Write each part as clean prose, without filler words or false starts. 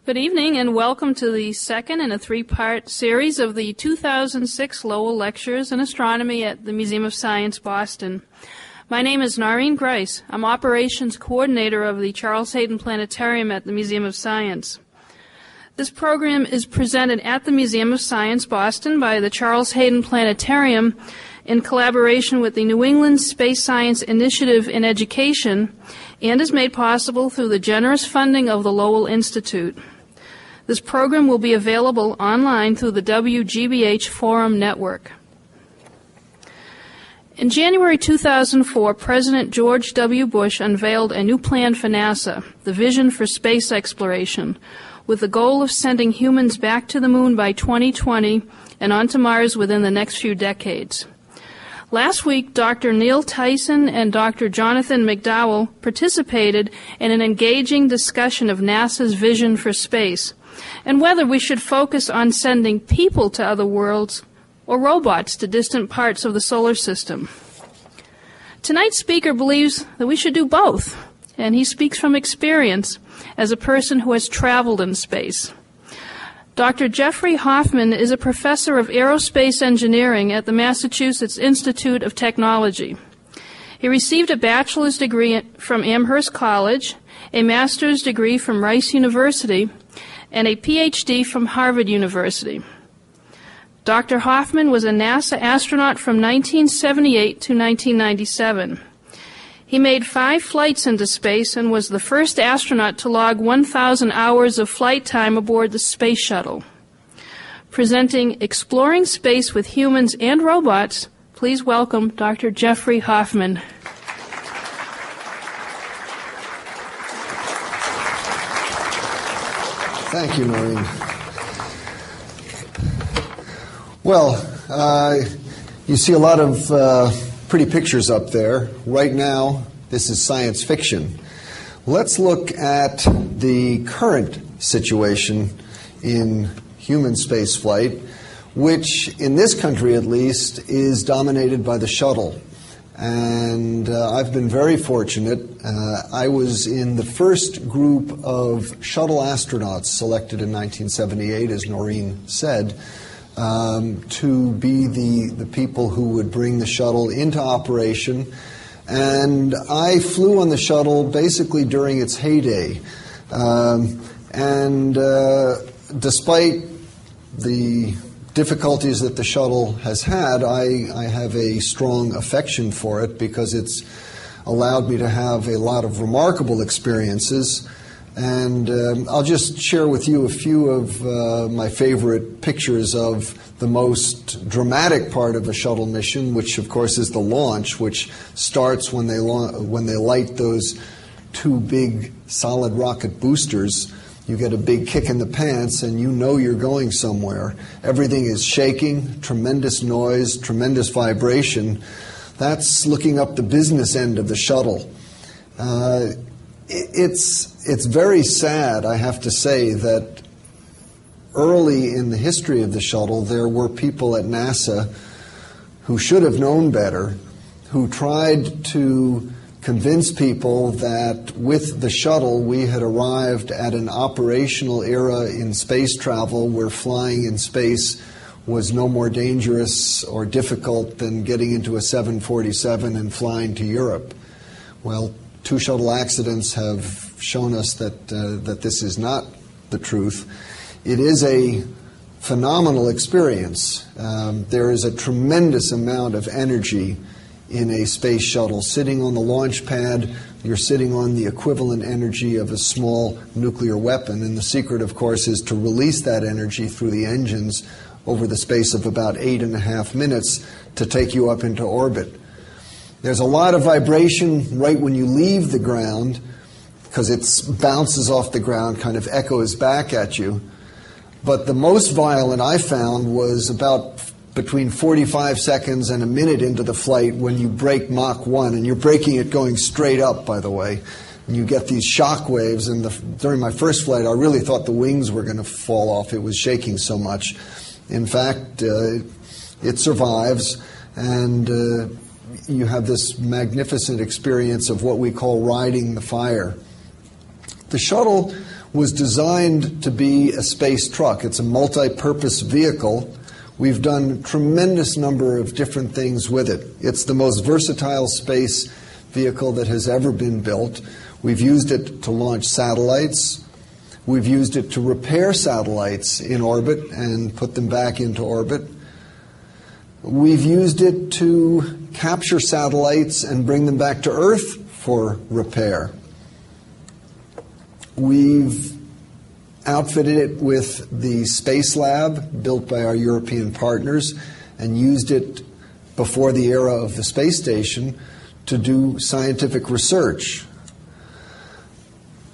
Good evening and welcome to the second in a three-part series of the 2006 Lowell Lectures in Astronomy at the Museum of Science, Boston. My name is Noreen Grice. I'm Operations Coordinator of the Charles Hayden Planetarium at the Museum of Science. This program is presented at the Museum of Science, Boston by the Charles Hayden Planetarium in collaboration with the New England Space Science Initiative in Education and is made possible through the generous funding of the Lowell Institute. This program will be available online through the WGBH Forum Network. In January 2004, President George W. Bush unveiled a new plan for NASA, the Vision for Space Exploration, with the goal of sending humans back to the moon by 2020 and onto Mars within the next few decades. Last week, Dr. Neil Tyson and Dr. Jonathan McDowell participated in an engaging discussion of NASA's vision for space and whether we should focus on sending people to other worlds or robots to distant parts of the solar system. Tonight's speaker believes that we should do both, and he speaks from experience as a person who has traveled in space. Dr. Jeffrey Hoffman is a professor of aerospace engineering at the Massachusetts Institute of Technology. He received a bachelor's degree from Amherst College, a master's degree from Rice University, and a PhD from Harvard University. Dr. Hoffman was a NASA astronaut from 1978 to 1997. He made 5 flights into space and was the first astronaut to log 1,000 hours of flight time aboard the space shuttle. Presenting Exploring Space with Humans and Robots, please welcome Dr. Jeffrey Hoffman. Thank you, Noreen. Well, you see a lot of pretty pictures up there. Right now, this is science fiction. Let's look at the current situation in human spaceflight, which, in this country at least, is dominated by the shuttle. And I've been very fortunate. I was in the first group of shuttle astronauts selected in 1978, as Noreen said, to be the people who would bring the shuttle into operation. And I flew on the shuttle basically during its heyday. Despite the difficulties that the shuttle has had, I have a strong affection for it because it's allowed me to have a lot of remarkable experiences. And I'll just share with you a few of my favorite pictures of the most dramatic part of a shuttle mission, which of course is the launch, which starts when they light those 2 big solid rocket boosters. You get a big kick in the pants and you know you're going somewhere. Everything is shaking, tremendous noise, tremendous vibration. That's looking up the business end of the shuttle. It's very sad, I have to say, that early in the history of the shuttle there were people at NASA who should have known better, who tried to convince people that with the shuttle we had arrived at an operational era in space travel where flying in space was no more dangerous or difficult than getting into a 747 and flying to Europe. Well, 2 shuttle accidents have shown us that this is not the truth. It is a phenomenal experience. There is a tremendous amount of energy in a space shuttle. Sitting on the launch pad, you're sitting on the equivalent energy of a small nuclear weapon, and the secret, of course, is to release that energy through the engines over the space of about 8.5 minutes to take you up into orbit. There's a lot of vibration right when you leave the ground because it bounces off the ground, kind of echoes back at you. But the most violent I found was about between 45 seconds and a minute into the flight when you break Mach 1, and you're breaking it going straight up, by the way. And you get these shock waves, and during my first flight, I really thought the wings were going to fall off. It was shaking so much. In fact, it survives, and you have this magnificent experience of what we call riding the fire. The shuttle was designed to be a space truck. It's a multi-purpose vehicle. We've done a tremendous number of different things with it. It's the most versatile space vehicle that has ever been built. We've used it to launch satellites. We've used it to repair satellites in orbit and put them back into orbit. We've used it to capture satellites and bring them back to Earth for repair. We've outfitted it with the Space Lab built by our European partners and used it before the era of the space station to do scientific research.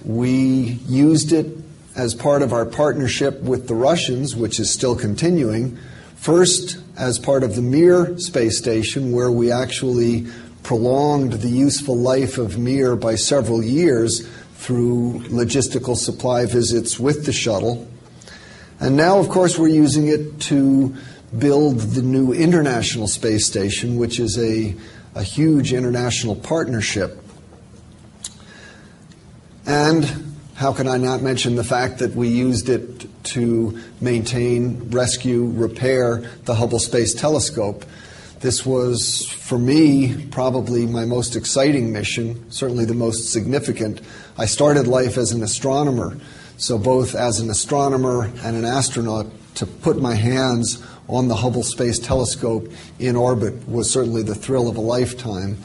We used it as part of our partnership with the Russians, which is still continuing, first as part of the Mir space station, where we actually prolonged the useful life of Mir by several years through logistical supply visits with the shuttle. And now, of course, we're using it to build the new International Space Station, which is a huge international partnership. And how can I not mention the fact that we used it to maintain, rescue, repair the Hubble Space Telescope? This was, for me, probably my most exciting mission, certainly the most significant. I started life as an astronomer, so both as an astronomer and an astronaut, to put my hands on the Hubble Space Telescope in orbit was certainly the thrill of a lifetime.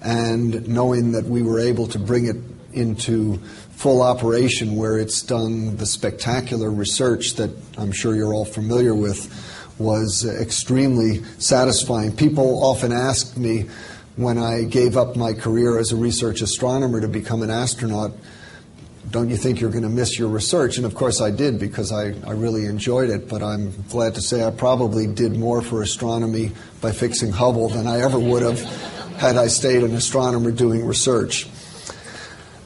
And knowing that we were able to bring it into full operation where it's done the spectacular research that I'm sure you're all familiar with was extremely satisfying. People often ask me when I gave up my career as a research astronomer to become an astronaut, don't you think you're going to miss your research? And of course I did, because I really enjoyed it, but I'm glad to say I probably did more for astronomy by fixing Hubble than I ever would have had I stayed an astronomer doing research.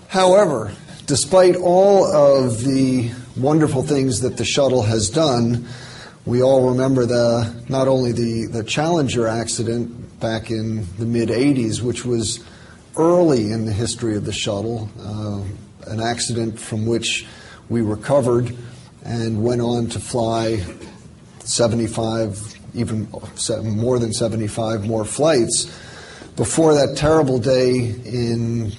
However, despite all of the wonderful things that the shuttle has done, we all remember not only the Challenger accident back in the mid-'80s, which was early in the history of the shuttle, an accident from which we recovered and went on to fly 75, even more than 75 more flights before that terrible day in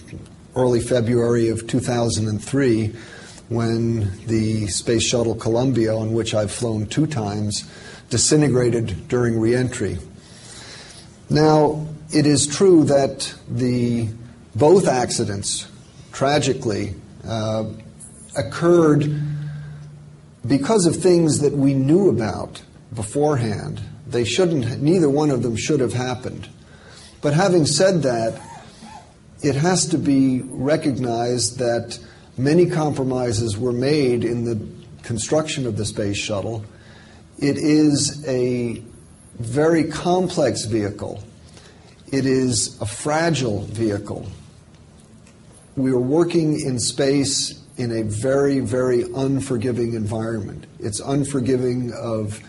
early February of 2003 when the Space Shuttle Columbia, on which I've flown 2 times, disintegrated during re-entry. Now, it is true that both accidents, tragically, occurred because of things that we knew about beforehand. Neither one of them should have happened. But having said that, it has to be recognized that many compromises were made in the construction of the space shuttle. It is a very complex vehicle. It is a fragile vehicle. We are working in space in a very, very unforgiving environment. It's unforgiving of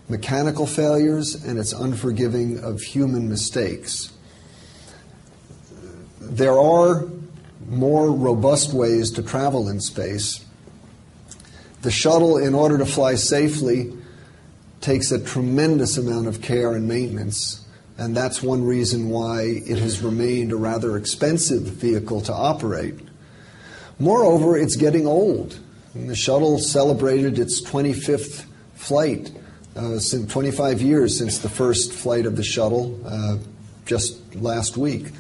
mechanical failures, and it's unforgiving of human mistakes. There are more robust ways to travel in space. The shuttle, in order to fly safely, takes a tremendous amount of care and maintenance, and that's one reason why it has remained a rather expensive vehicle to operate. Moreover, it's getting old. And the shuttle celebrated its 25th flight, 25 years since the first flight of the shuttle, just last week.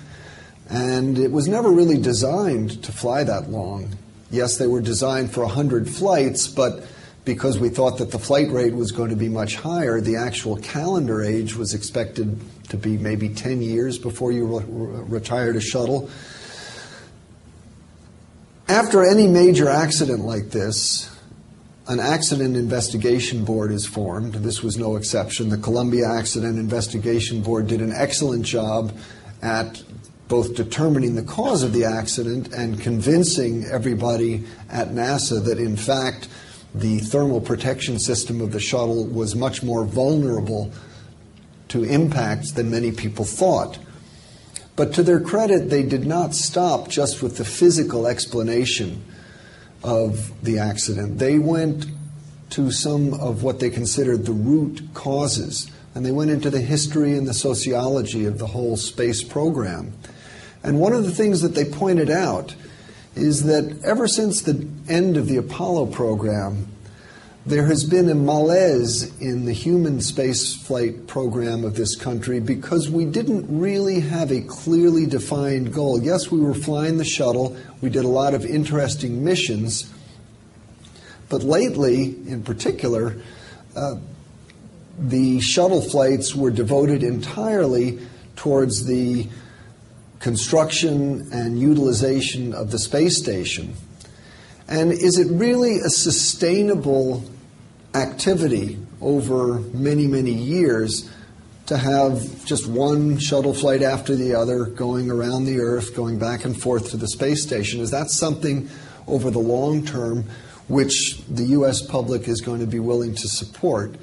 And it was never really designed to fly that long. Yes, they were designed for 100 flights, but because we thought that the flight rate was going to be much higher, the actual calendar age was expected to be maybe 10 years before you retired a shuttle. After any major accident like this, an accident investigation board is formed. This was no exception. The Columbia Accident Investigation Board did an excellent job at both determining the cause of the accident and convincing everybody at NASA that, in fact, the thermal protection system of the shuttle was much more vulnerable to impacts than many people thought. But to their credit, they did not stop just with the physical explanation. of the accident. They went to some of what they considered the root causes, and they went into the history and the sociology of the whole space program. And one of the things that they pointed out is that ever since the end of the Apollo program, there has been a malaise in the human spaceflight program of this country because we didn't really have a clearly defined goal. Yes, we were flying the shuttle. We did a lot of interesting missions. But lately, in particular, the shuttle flights were devoted entirely towards the construction and utilization of the space station. And is it really a sustainable activity over many, many years to have just one shuttle flight after the other going around the Earth, going back and forth to the space station? Is that something over the long term which the U.S. public is going to be willing to support?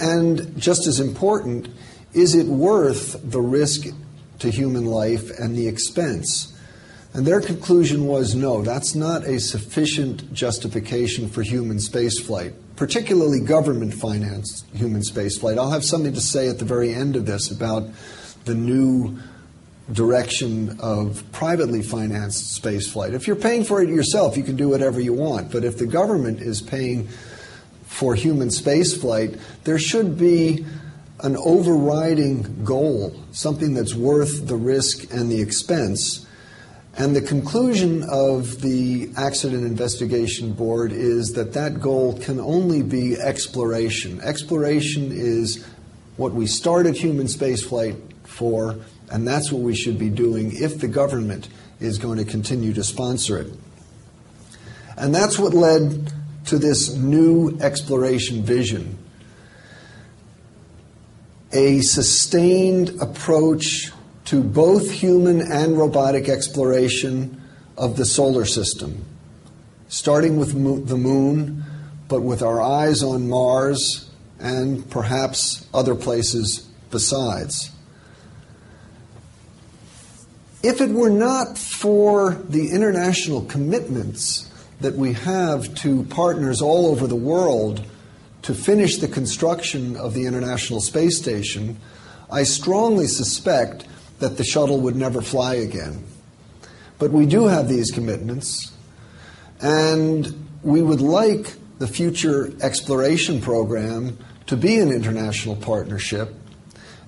And just as important, is it worth the risk to human life and the expense? And their conclusion was no, that's not a sufficient justification for human spaceflight, particularly government-financed human spaceflight. I'll have something to say at the very end of this about the new direction of privately financed spaceflight. If you're paying for it yourself, you can do whatever you want. But if the government is paying for human spaceflight, there should be an overriding goal, something that's worth the risk and the expense. And the conclusion of the Accident Investigation Board is that that goal can only be exploration. Exploration is what we started human spaceflight for, and that's what we should be doing if the government is going to continue to sponsor it. And that's what led to this new exploration vision. A sustained approach to both human and robotic exploration of the solar system, starting with the moon, but with our eyes on Mars and perhaps other places besides. If it were not for the international commitments that we have to partners all over the world to finish the construction of the International Space Station, I strongly suspect that the shuttle would never fly again. But we do have these commitments, and we would like the future exploration program to be an international partnership,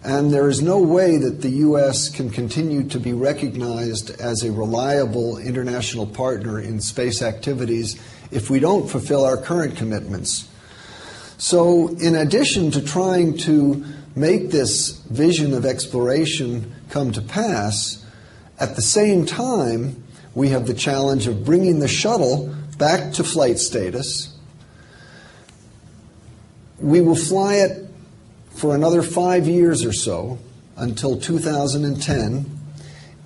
and there is no way that the U.S. can continue to be recognized as a reliable international partner in space activities if we don't fulfill our current commitments. So in addition to trying to make this vision of exploration come to pass, at the same time, we have the challenge of bringing the shuttle back to flight status. We will fly it for another 5 years or so, until 2010.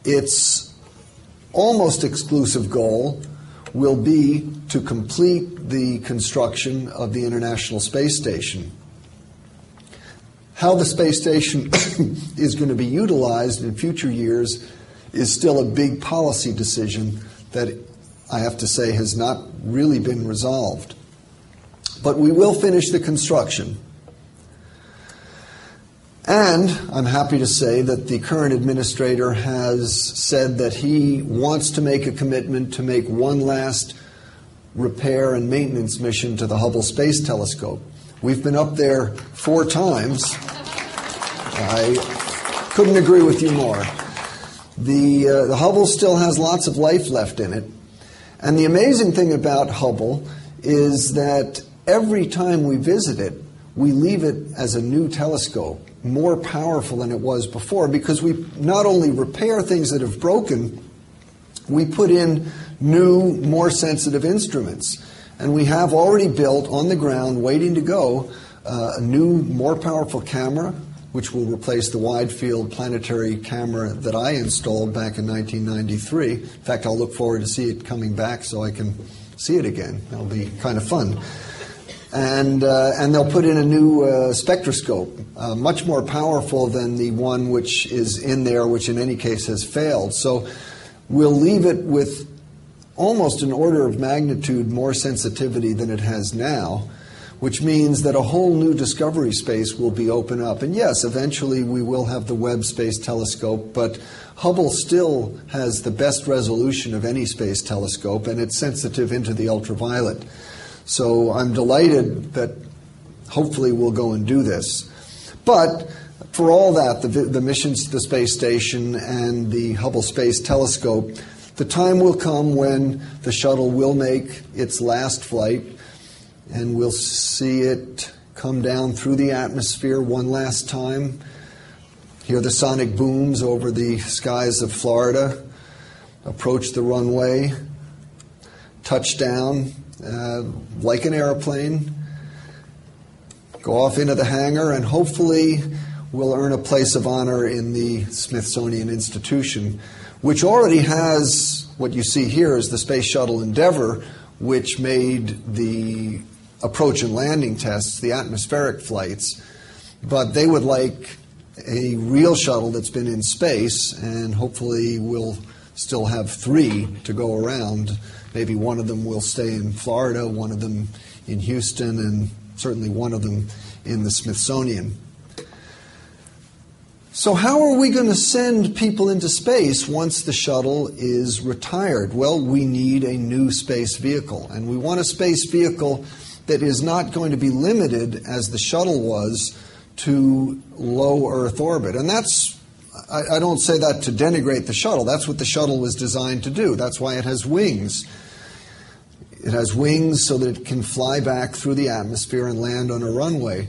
Its almost exclusive goal will be to complete the construction of the International Space Station. How the space station is going to be utilized in future years is still a big policy decision that I have to say has not really been resolved. But we will finish the construction. And I'm happy to say that the current administrator has said that he wants to make a commitment to make one last repair and maintenance mission to the Hubble Space Telescope. We've been up there 4 times. I couldn't agree with you more. The Hubble still has lots of life left in it. And the amazing thing about Hubble is that every time we visit it, we leave it as a new telescope, more powerful than it was before, because we not only repair things that have broken, we put in new, more sensitive instruments. And we have already built on the ground, waiting to go, a new, more powerful camera, which will replace the wide-field planetary camera that I installed back in 1993. In fact, I'll look forward to see it coming back so I can see it again. That'll be kind of fun. And they'll put in a new spectroscope, much more powerful than the one which is in there, which in any case has failed. So we'll leave it with almost an order of magnitude more sensitivity than it has now, which means that a whole new discovery space will be opened up. And yes, eventually we will have the Webb Space Telescope, but Hubble still has the best resolution of any space telescope, and it's sensitive into the ultraviolet. So I'm delighted that hopefully we'll go and do this. But for all that, the missions to the space station and the Hubble Space Telescope, the time will come when the shuttle will make its last flight, and we'll see it come down through the atmosphere one last time, hear the sonic booms over the skies of Florida, approach the runway, touch down like an airplane, go off into the hangar, and hopefully we'll earn a place of honor in the Smithsonian Institution, which already has what you see here is the Space Shuttle Endeavour, which made the approach and landing tests, the atmospheric flights, but they would like a real shuttle that's been in space, and hopefully we'll still have 3 to go around. Maybe one of them will stay in Florida, one of them in Houston, and certainly one of them in the Smithsonian. So how are we going to send people into space once the shuttle is retired? Well, we need a new space vehicle, and we want a space vehicle that is not going to be limited, as the shuttle was, to low Earth orbit. And that's, I don't say that to denigrate the shuttle. That's what the shuttle was designed to do. That's why it has wings. It has wings so that it can fly back through the atmosphere and land on a runway.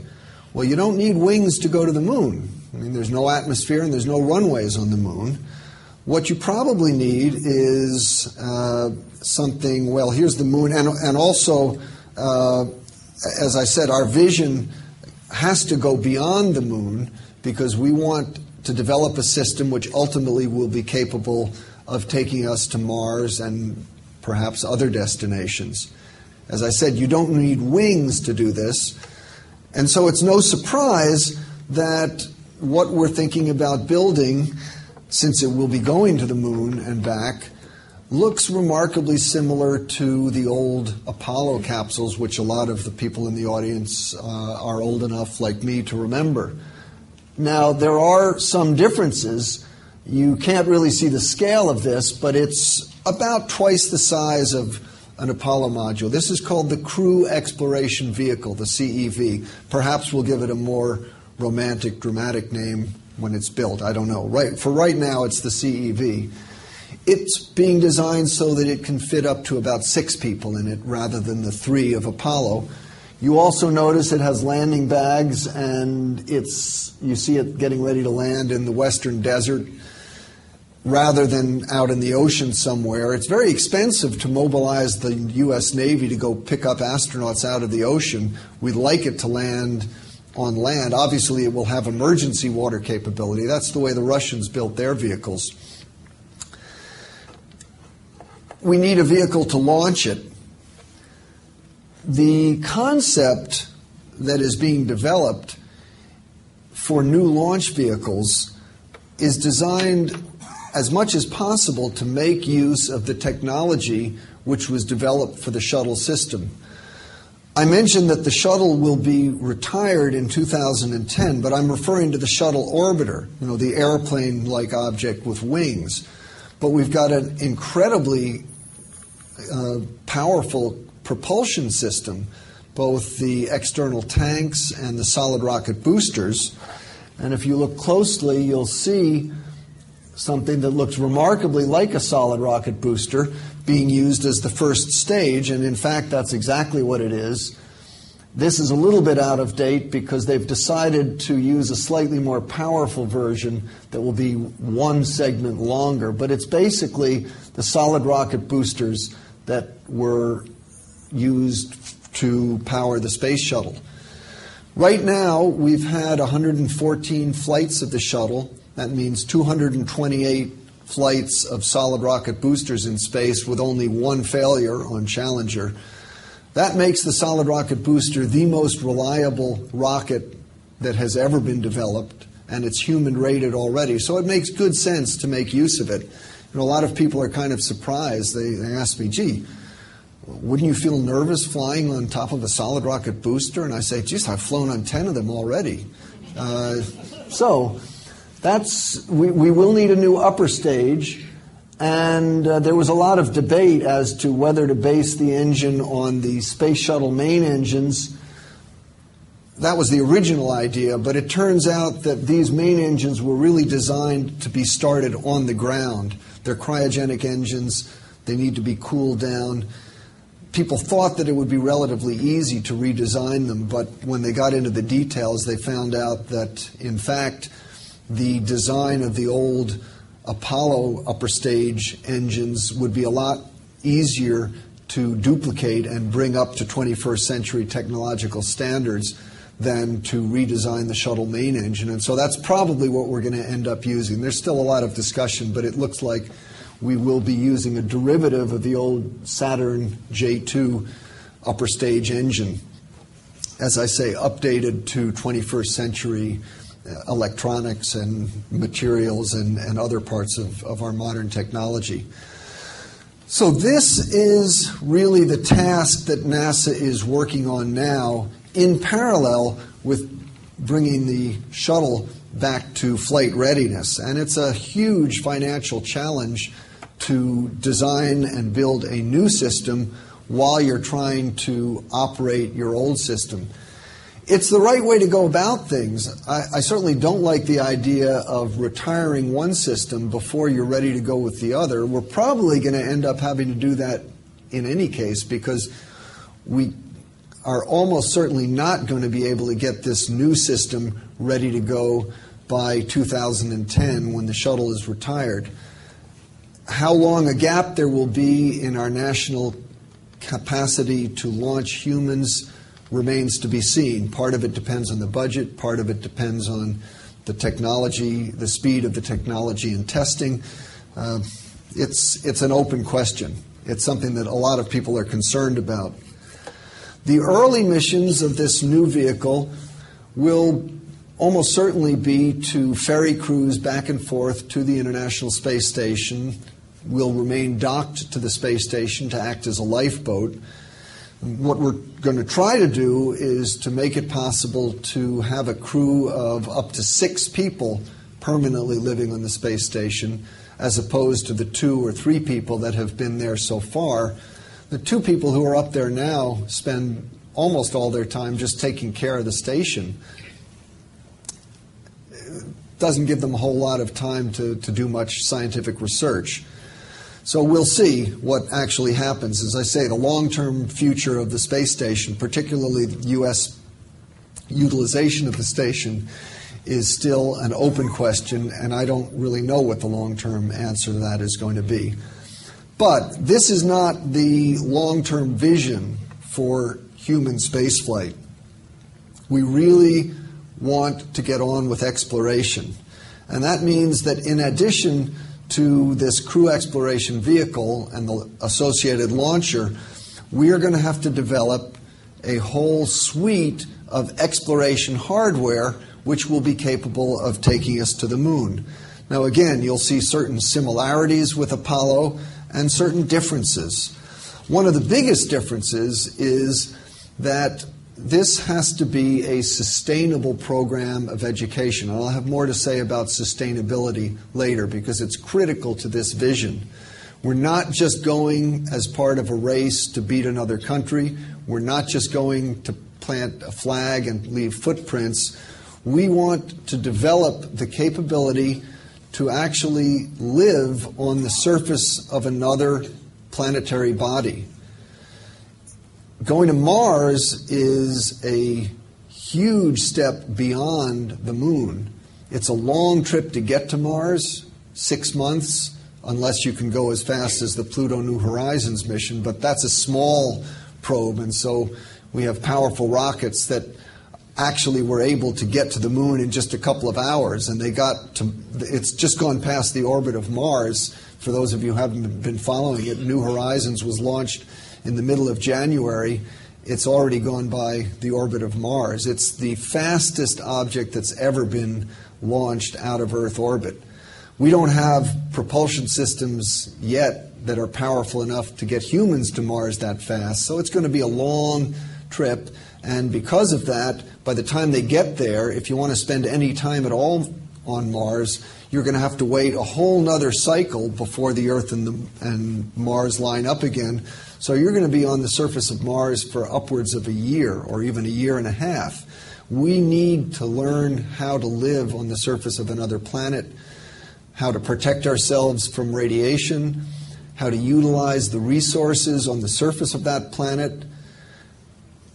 Well, you don't need wings to go to the moon. I mean, there's no atmosphere and there's no runways on the moon. What you probably need is something, well, here's the moon, and also, as I said, our vision has to go beyond the moon because we want to develop a system which ultimately will be capable of taking us to Mars and perhaps other destinations. As I said, you don't need wings to do this, and so it's no surprise that what we're thinking about building, since it will be going to the moon and back, looks remarkably similar to the old Apollo capsules, which a lot of the people in the audience are old enough, like me, to remember. Now, there are some differences. You can't really see the scale of this, but it's about twice the size of an Apollo module. This is called the Crew Exploration Vehicle, the CEV. Perhaps we'll give it a more romantic, dramatic name when it's built. I don't know. For right now, it's the CEV. It's being designed so that it can fit up to about 6 people in it rather than the 3 of Apollo. You also notice it has landing bags, and you see it getting ready to land in the western desert rather than out in the ocean somewhere. It's very expensive to mobilize the U.S. Navy to go pick up astronauts out of the ocean. We'd like it to land on land. Obviously, it will have emergency water capability. That's the way the Russians built their vehicles. We need a vehicle to launch it. The concept that is being developed for new launch vehicles is designed as much as possible to make use of the technology which was developed for the shuttle system. I mentioned that the shuttle will be retired in 2010, but I'm referring to the shuttle orbiter, the airplane-like object with wings. But we've got an incredibly powerful propulsion system, both the external tanks and the solid rocket boosters. And if you look closely, you'll see something that looks remarkably like a solid rocket booster being used as the first stage, and in fact that's exactly what it is. This is a little bit out of date because they've decided to use a slightly more powerful version that will be 1 segment longer, but it's basically the solid rocket boosters that were used to power the space shuttle. Right now we've had 114 flights of the shuttle. That means 228 flights of solid rocket boosters in space with only 1 failure on Challenger. That makes the solid rocket booster the most reliable rocket that has ever been developed, and it's human rated already. So it makes good sense to make use of it. A lot of people are kind of surprised. They ask me, gee, wouldn't you feel nervous flying on top of a solid rocket booster? And I say, geez, I've flown on 10 of them already. So we will need a new upper stage. And there was a lot of debate as to whether to base the engine on the space shuttle main engines. That was the original idea, but it turns out that these main engines were really designed to be started on the ground. They're cryogenic engines. They need to be cooled down. People thought that it would be relatively easy to redesign them, but when they got into the details, they found out that, in fact, the design of the old Apollo upper stage engines would be a lot easier to duplicate and bring up to 21st century technological standards than to redesign the shuttle main engine. And so that's probably what we're going to end up using. There's still a lot of discussion, but it looks like we will be using a derivative of the old Saturn J2 upper stage engine, as I say, updated to 21st century electronics and materials and other parts of our modern technology. So this is really the task that NASA is working on now in parallel with bringing the shuttle back to flight readiness. And it's a huge financial challenge to design and build a new system while you're trying to operate your old system. It's the right way to go about things. I certainly don't like the idea of retiring one system before you're ready to go with the other. We're probably going to end up having to do that in any case because we are almost certainly not going to be able to get this new system ready to go by 2010 when the shuttle is retired. How long a gap there will be in our national capacity to launch humans remains to be seen. Part of it depends on the budget. Part of it depends on the technology, the speed of the technology and testing. It's an open question. It's something that a lot of people are concerned about. The early missions of this new vehicle will almost certainly be to ferry crews back and forth to the International Space Station, will remain docked to the space station to act as a lifeboat. What we're going to try to do is to make it possible to have a crew of up to 6 people permanently living on the space station, as opposed to the 2 or 3 people that have been there so far. The 2 people who are up there now spend almost all their time just taking care of the station. It doesn't give them a whole lot of time to do much scientific research. So we'll see what actually happens. As I say, the long-term future of the space station, particularly the U.S. utilization of the station, is still an open question, and I don't really know what the long-term answer to that is going to be. But this is not the long-term vision for human spaceflight. We really want to get on with exploration. And that means that in addition to this crew exploration vehicle and the associated launcher, we are going to have to develop a whole suite of exploration hardware which will be capable of taking us to the moon. Now again, you'll see certain similarities with Apollo and certain differences. One of the biggest differences is that this has to be a sustainable program of education. And I'll have more to say about sustainability later because it's critical to this vision. We're not just going as part of a race to beat another country. We're not just going to plant a flag and leave footprints. We want to develop the capability to actually live on the surface of another planetary body. Going to Mars is a huge step beyond the moon. It's a long trip to get to Mars, 6 months, unless you can go as fast as the Pluto New Horizons mission, but that's a small probe, and so we have powerful rockets that actually were able to get to the moon in just a couple of hours, and it's just gone past the orbit of Mars. For those of you who haven't been following it, New Horizons was launched in the middle of January. It's already gone by the orbit of Mars. It's the fastest object that's ever been launched out of Earth orbit. We don't have propulsion systems yet that are powerful enough to get humans to Mars that fast. So it's going to be a long trip. And because of that, by the time they get there, if you want to spend any time at all on Mars, you're going to have to wait a whole nother cycle before the Earth and Mars line up again. So you're going to be on the surface of Mars for upwards of a year or even a year and a half. We need to learn how to live on the surface of another planet, how to protect ourselves from radiation, how to utilize the resources on the surface of that planet.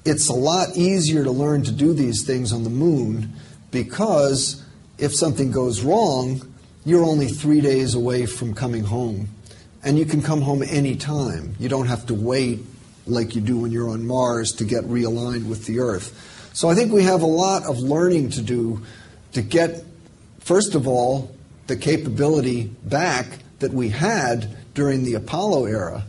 It's a lot easier to learn to do these things on the moon because if something goes wrong, you're only 3 days away from coming home. And you can come home any time. You don't have to wait like you do when you're on Mars to get realigned with the Earth. So I think we have a lot of learning to do to get, first of all, the capability back that we had during the Apollo era.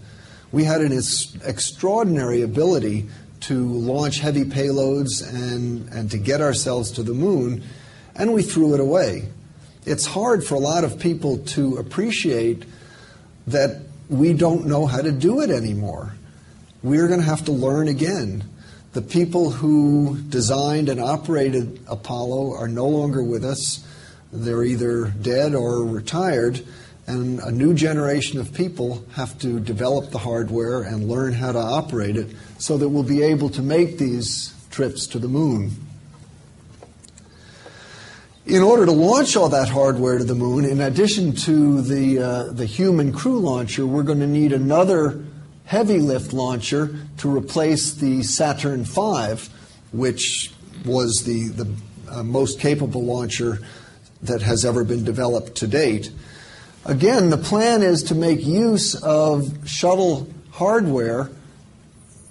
We had an extraordinary ability to launch heavy payloads and to get ourselves to the moon, and we threw it away. It's hard for a lot of people to appreciate that we don't know how to do it anymore. We're going to have to learn again. The people who designed and operated Apollo are no longer with us. They're either dead or retired, and a new generation of people have to develop the hardware and learn how to operate it so that we'll be able to make these trips to the moon. In order to launch all that hardware to the moon, in addition to the human crew launcher, we're going to need another heavy lift launcher to replace the Saturn V, which was the most capable launcher that has ever been developed to date. Again, the plan is to make use of shuttle hardware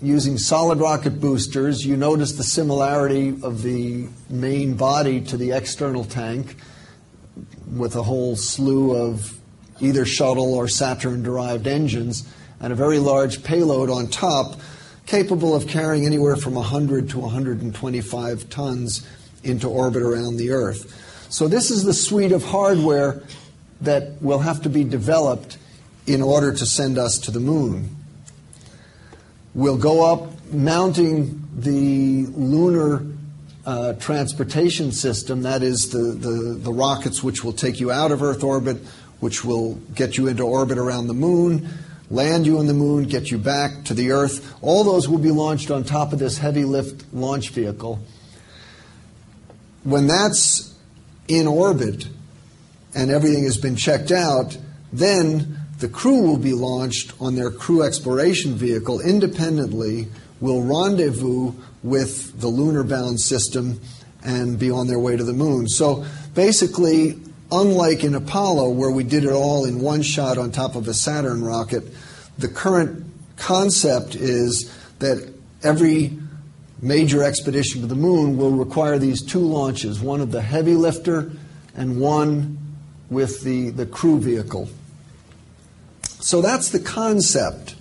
using solid rocket boosters. You notice the similarity of the main body to the external tank with a whole slew of either shuttle or Saturn-derived engines and a very large payload on top capable of carrying anywhere from 100 to 125 tons into orbit around the Earth. So this is the suite of hardware that will have to be developed in order to send us to the moon. We'll go up mounting the lunar transportation system, that is the rockets which will take you out of Earth orbit, which will get you into orbit around the moon, land you on the moon, get you back to the Earth. All those will be launched on top of this heavy lift launch vehicle. When that's in orbit and everything has been checked out, then the crew will be launched on their crew exploration vehicle independently, will rendezvous with the lunar-bound system and be on their way to the moon. So basically, unlike in Apollo, where we did it all in one shot on top of a Saturn rocket, the current concept is that every major expedition to the moon will require these two launches, one of the heavy lifter and one with the crew vehicle. So that's the concept.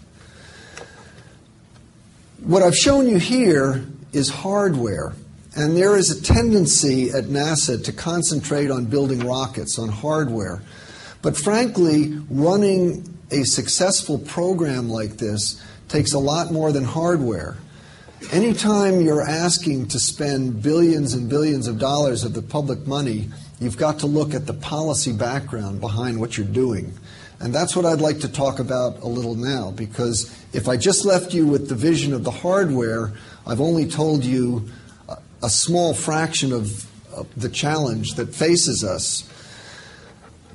What I've shown you here is hardware. And there is a tendency at NASA to concentrate on building rockets, on hardware. But frankly, running a successful program like this takes a lot more than hardware. Anytime you're asking to spend billions and billions of dollars of the public money, you've got to look at the policy background behind what you're doing. And that's what I'd like to talk about a little now, because if I just left you with the vision of the hardware, I've only told you a small fraction of the challenge that faces us.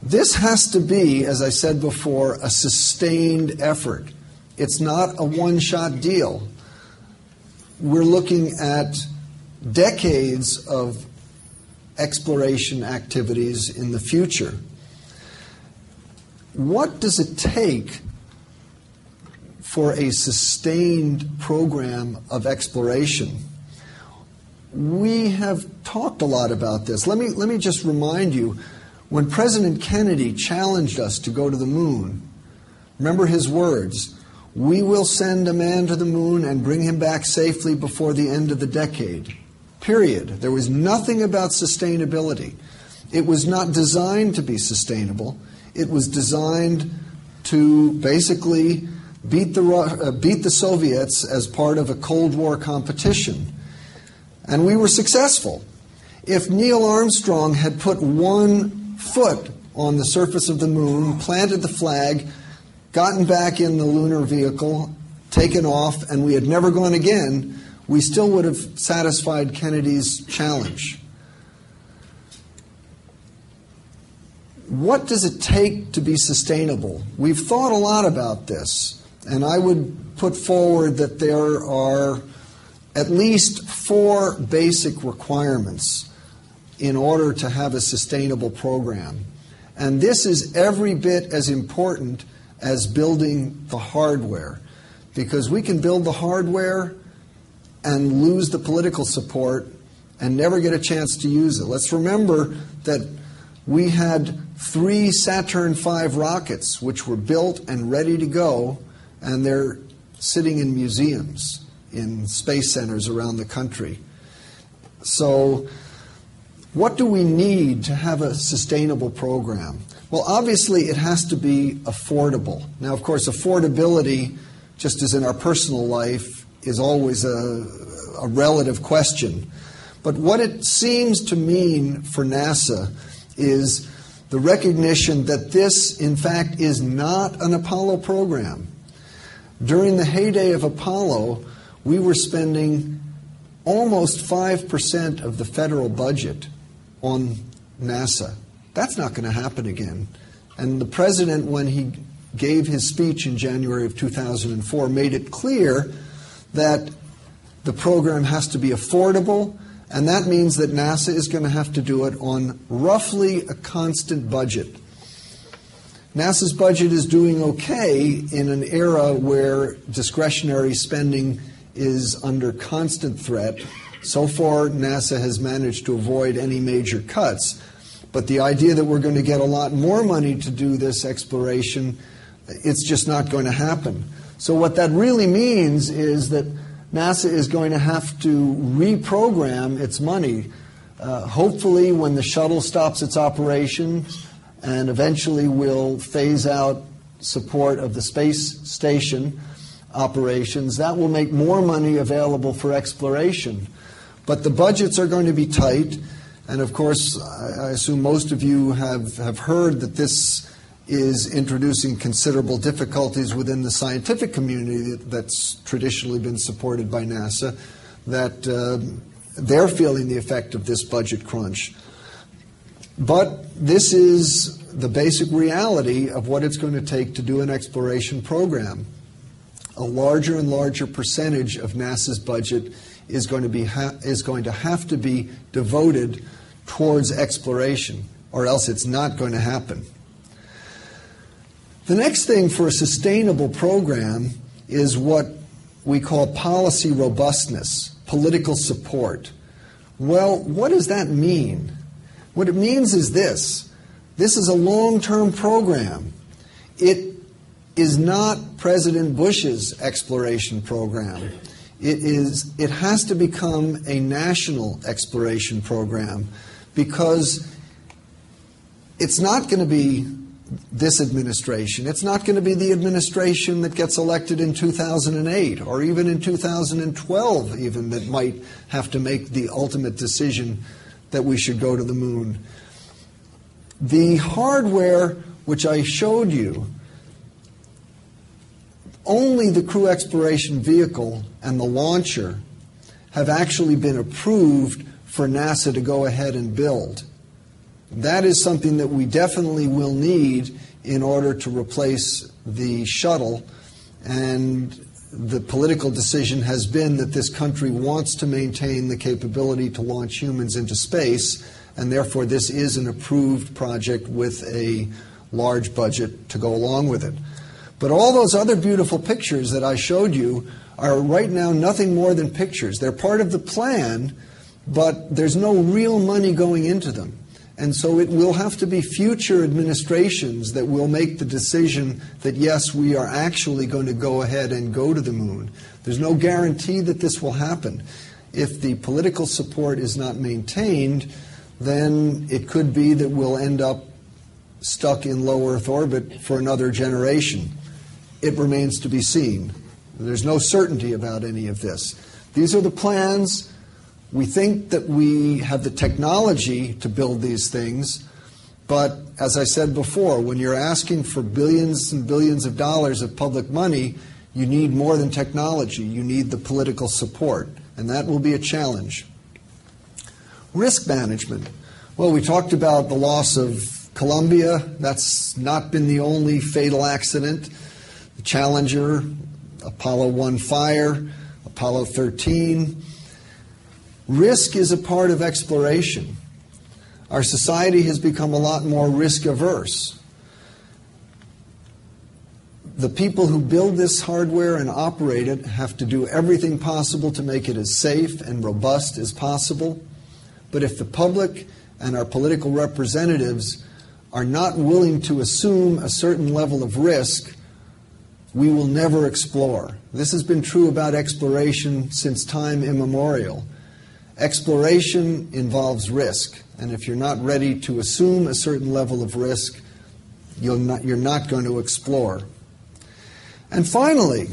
This has to be, as I said before, a sustained effort. It's not a one-shot deal. We're looking at decades of exploration activities in the future. What does it take for a sustained program of exploration? We have talked a lot about this. Let me just remind you, when President Kennedy challenged us to go to the moon, remember his words, "We will send a man to the moon and bring him back safely before the end of the decade." Period. There was nothing about sustainability. It was not designed to be sustainable. It was designed to basically beat the Soviets as part of a Cold War competition. And we were successful. If Neil Armstrong had put one foot on the surface of the moon, planted the flag, gotten back in the lunar vehicle, taken off, and we had never gone again, we still would have satisfied Kennedy's challenge. What does it take to be sustainable? We've thought a lot about this, and I would put forward that there are at least 4 basic requirements in order to have a sustainable program. And this is every bit as important as building the hardware, because we can build the hardware and lose the political support and never get a chance to use it. Let's remember that we had 3 Saturn V rockets which were built and ready to go, and they're sitting in museums, in space centers around the country. So what do we need to have a sustainable program? Well, obviously it has to be affordable. Now, of course, affordability, just as in our personal life, is always a relative question. But what it seems to mean for NASA is the recognition that this, in fact, is not an Apollo program. During the heyday of Apollo, we were spending almost 5% of the federal budget on NASA. That's not going to happen again. And the president, when he gave his speech in January of 2004, made it clear that the program has to be affordable, and that means that NASA is going to have to do it on roughly a constant budget. NASA's budget is doing okay in an era where discretionary spending is under constant threat. So far, NASA has managed to avoid any major cuts. But the idea that we're going to get a lot more money to do this exploration, it's just not going to happen. So what that really means is that NASA is going to have to reprogram its money. Hopefully, when the shuttle stops its operation, and eventually will phase out support of the space station operations, that will make more money available for exploration. But the budgets are going to be tight, and of course, I assume most of you have heard that this is introducing considerable difficulties within the scientific community that's traditionally been supported by NASA, that they're feeling the effect of this budget crunch. But this is the basic reality of what it's going to take to do an exploration program. A larger and larger percentage of NASA's budget is going to have to be devoted towards exploration, or else it's not going to happen. The next thing for a sustainable program is what we call policy robustness, political support. Well, what does that mean? What it means is this. This is a long-term program. It is not President Bush's exploration program. It has to become a national exploration program, because it's not going to be this administration. It's not going to be the administration that gets elected in 2008 or even in 2012 even that might have to make the ultimate decision that we should go to the moon. The hardware which I showed you, only the crew exploration vehicle and the launcher have actually been approved for NASA to go ahead and build. That is something that we definitely will need in order to replace the shuttle, and the political decision has been that this country wants to maintain the capability to launch humans into space, and therefore this is an approved project with a large budget to go along with it. But all those other beautiful pictures that I showed you are right now nothing more than pictures. They're part of the plan, but there's no real money going into them. And so it will have to be future administrations that will make the decision that, yes, we are actually going to go ahead and go to the moon. There's no guarantee that this will happen. If the political support is not maintained, then it could be that we'll end up stuck in low Earth orbit for another generation. It remains to be seen. There's no certainty about any of this. These are the plans. We think that we have the technology to build these things, but as I said before, when you're asking for billions and billions of dollars of public money, you need more than technology. You need the political support, and that will be a challenge. Risk management. Well, we talked about the loss of Columbia. That's not been the only fatal accident. The Challenger, Apollo 1 fire, Apollo 13. Risk is a part of exploration. Our society has become a lot more risk averse. The people who build this hardware and operate it have to do everything possible to make it as safe and robust as possible. But if the public and our political representatives are not willing to assume a certain level of risk, we will never explore. This has been true about exploration since time immemorial. Exploration involves risk, and if you're not ready to assume a certain level of risk, you're not going to explore. And finally,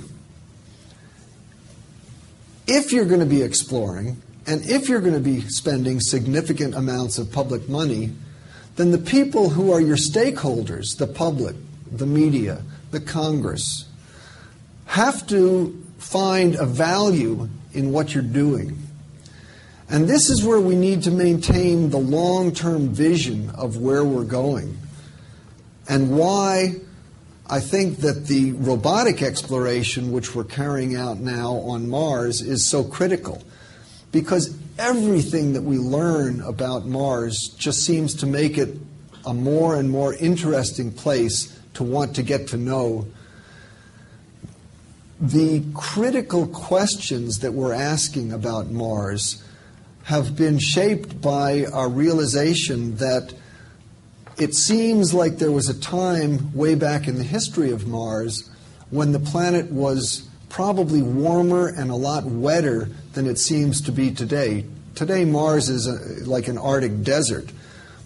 if you're going to be exploring, and if you're going to be spending significant amounts of public money, then the people who are your stakeholders, the public, the media, the Congress, have to find a value in what you're doing. And this is where we need to maintain the long-term vision of where we're going, and why I think that the robotic exploration which we're carrying out now on Mars is so critical. Because everything that we learn about Mars just seems to make it a more and more interesting place to want to get to know. The critical questions that we're asking about Mars have been shaped by our realization that it seems like there was a time way back in the history of Mars when the planet was probably warmer and a lot wetter than it seems to be today. Today Mars is like an Arctic desert,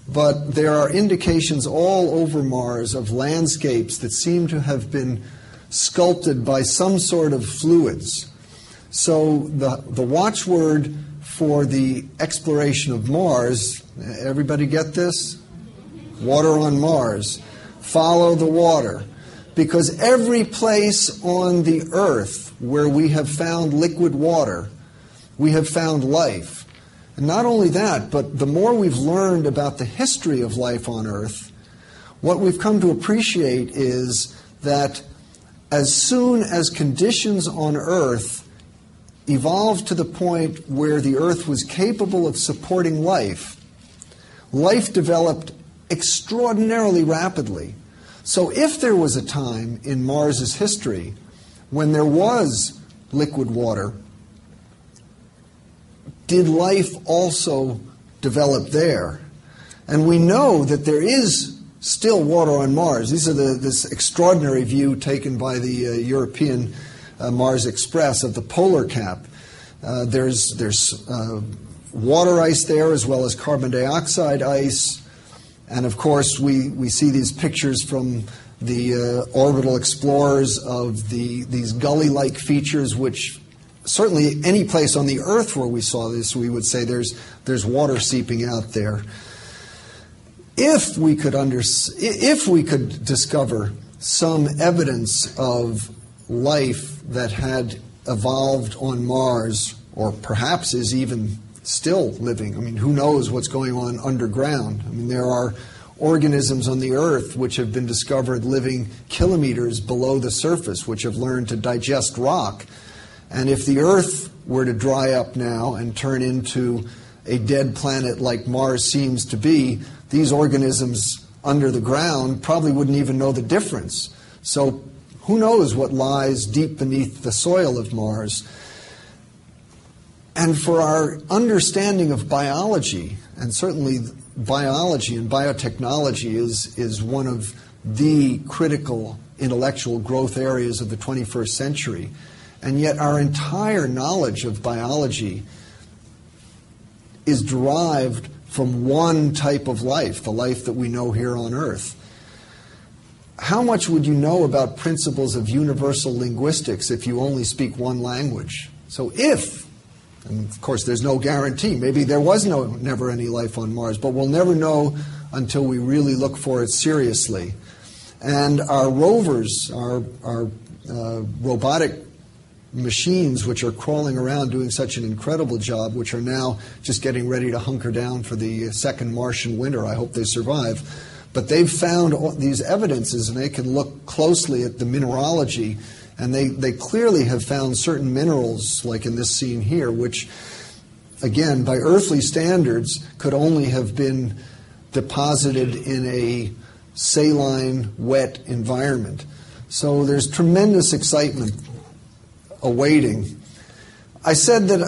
but there are indications all over Mars of landscapes that seem to have been sculpted by some sort of fluids. So the watchword for the exploration of Mars, everybody get this? Water on Mars. Follow the water. Because every place on the Earth where we have found liquid water, we have found life. And not only that, but the more we've learned about the history of life on Earth, what we've come to appreciate is that as soon as conditions on Earth evolved to the point where the Earth was capable of supporting life, life developed extraordinarily rapidly. So if there was a time in Mars's history when there was liquid water, did life also develop there? And we know that there is still water on Mars. These are this extraordinary view taken by the European Mars Express of the polar cap. There's water ice there as well as carbon dioxide ice. And of course, we see these pictures from the orbital explorers of these gully-like features, which certainly any place on the Earth where we saw this, we would say there's water seeping out there. If we could discover some evidence of life that had evolved on Mars, or perhaps is even still living. I mean, who knows what's going on underground? I mean, there are organisms on the Earth which have been discovered living kilometers below the surface, which have learned to digest rock. And if the Earth were to dry up now and turn into a dead planet like Mars seems to be, these organisms under the ground probably wouldn't even know the difference. So who knows what lies deep beneath the soil of Mars? And for our understanding of biology, and certainly biology and biotechnology is one of the critical intellectual growth areas of the 21st century, and yet our entire knowledge of biology is derived from one type of life, the life that we know here on Earth. How much would you know about principles of universal linguistics if you only speak one language? So if, and of course there's no guarantee, maybe there was never any life on Mars, but we'll never know until we really look for it seriously. And our rovers, our robotic machines, which are crawling around doing such an incredible job, which are now just getting ready to hunker down for the second Martian winter. I hope they survive. But they've found all these evidences, and they can look closely at the mineralogy, and they clearly have found certain minerals, like in this scene here, which, again, by earthly standards, could only have been deposited in a saline, wet environment. So there's tremendous excitement awaiting. I said that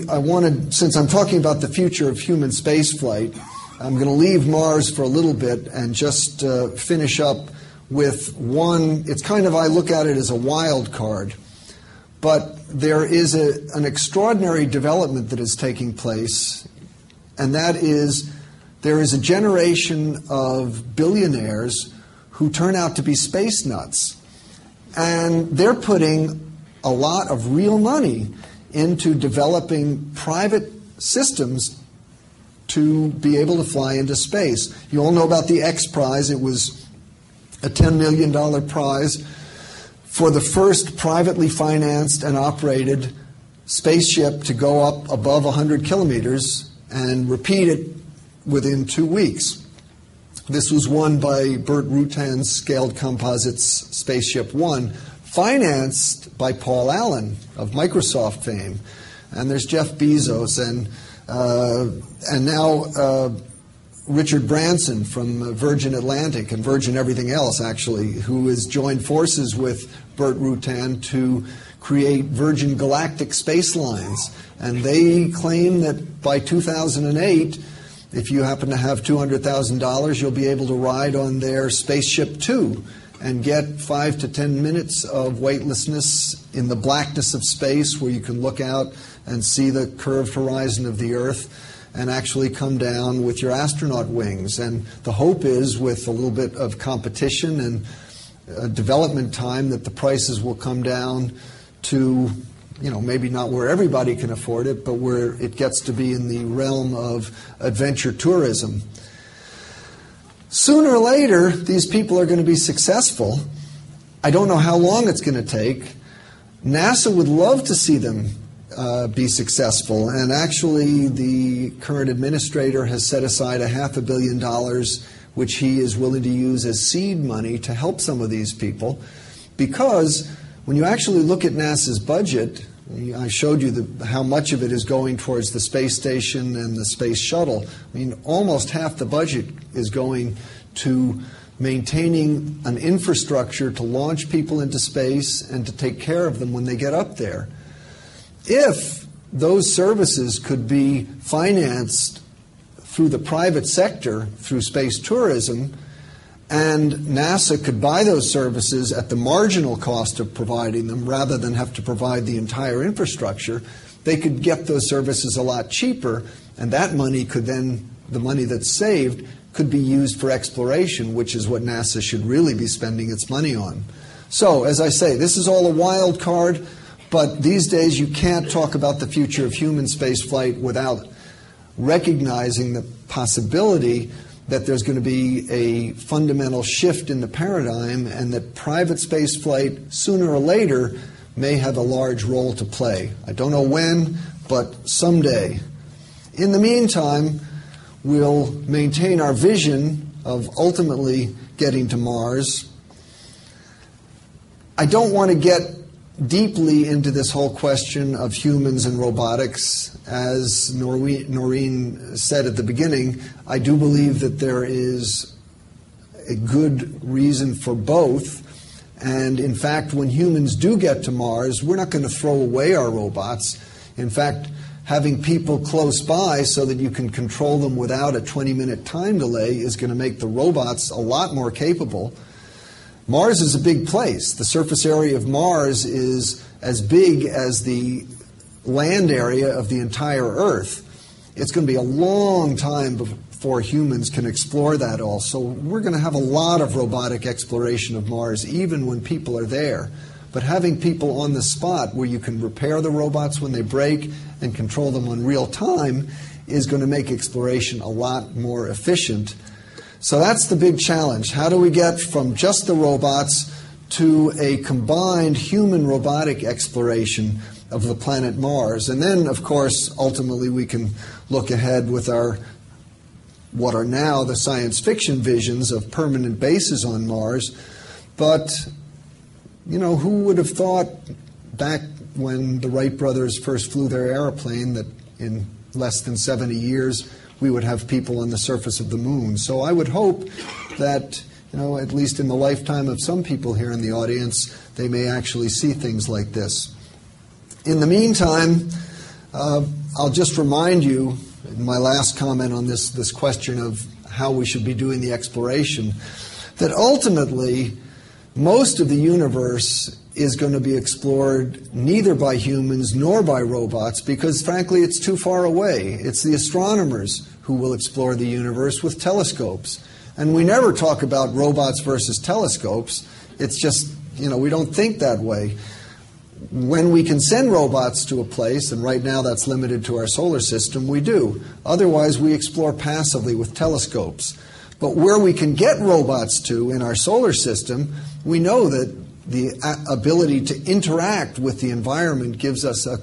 I wanted, since I'm talking about the future of human spaceflight, I'm going to leave Mars for a little bit and just finish up with one. It's kind of, I look at it as a wild card. But there is an extraordinary development that is taking place, and that is there is a generation of billionaires who turn out to be space nuts. And they're putting a lot of real money into developing private systems to be able to fly into space. You all know about the X Prize. It was a $10 million prize for the first privately financed and operated spaceship to go up above 100 kilometers and repeat it within 2 weeks. This was won by Burt Rutan's Scaled Composites Spaceship One, financed by Paul Allen of Microsoft fame. And there's Jeff Bezos and now Richard Branson from Virgin Atlantic and Virgin everything else, actually, who has joined forces with Burt Rutan to create Virgin Galactic Space Lines. And they claim that by 2008, if you happen to have $200,000, you'll be able to ride on their Spaceship Two and get 5 to 10 minutes of weightlessness in the blackness of space, where you can look out and see the curved horizon of the Earth and actually come down with your astronaut wings. And the hope is, with a little bit of competition and development time, that the prices will come down to, maybe not where everybody can afford it, but where it gets to be in the realm of adventure tourism. Sooner or later, these people are going to be successful. I don't know how long it's going to take. NASA would love to see them be successful, and actually the current administrator has set aside $500 million, which he is willing to use as seed money to help some of these people, because when you actually look at NASA's budget, I showed you how much of it is going towards the space station and the space shuttle. I mean, almost half the budget is going to maintaining an infrastructure to launch people into space and to take care of them when they get up there. If those services could be financed through the private sector, through space tourism, and NASA could buy those services at the marginal cost of providing them rather than have to provide the entire infrastructure, they could get those services a lot cheaper, and that money could then, the money that's saved, could be used for exploration, which is what NASA should really be spending its money on. So, as I say, this is all a wild card, but these days you can't talk about the future of human spaceflight without recognizing the possibility that there's going to be a fundamental shift in the paradigm, and that private spaceflight, sooner or later, may have a large role to play. I don't know when, but someday. In the meantime, we'll maintain our vision of ultimately getting to Mars. I don't want to get deeply into this whole question of humans and robotics. As Noreen said at the beginning, I do believe that there is a good reason for both. And in fact, when humans do get to Mars, we're not going to throw away our robots. In fact, having people close by so that you can control them without a 20-minute time delay is going to make the robots a lot more capable. Mars is a big place. The surface area of Mars is as big as the land area of the entire Earth. it's going to be a long time before humans can explore that all. So we're going to have a lot of robotic exploration of Mars, even when people are there. But having people on the spot where you can repair the robots when they break and control them on real time is going to make exploration a lot more efficient. So that's the big challenge. How do we get from just the robots to a combined human-robotic exploration of the planet Mars? And then, of course, ultimately we can look ahead with what are now the science fiction visions of permanent bases on Mars. But, you know, who would have thought back when the Wright brothers first flew their airplane that in less than 70 years we would have people on the surface of the moon? So I would hope that, you know, at least in the lifetime of some people here in the audience, they may actually see things like this. In the meantime, I'll just remind you, in my last comment on this question of how we should be doing the exploration, that ultimately most of the universe is going to be explored neither by humans nor by robots because, frankly, it's too far away. It's the astronomers who will explore the universe with telescopes. And we never talk about robots versus telescopes. It's just, you know, we don't think that way. When we can send robots to a place, and right now that's limited to our solar system, we do. Otherwise, we explore passively with telescopes. But where we can get robots to in our solar system, we know that the ability to interact with the environment gives us a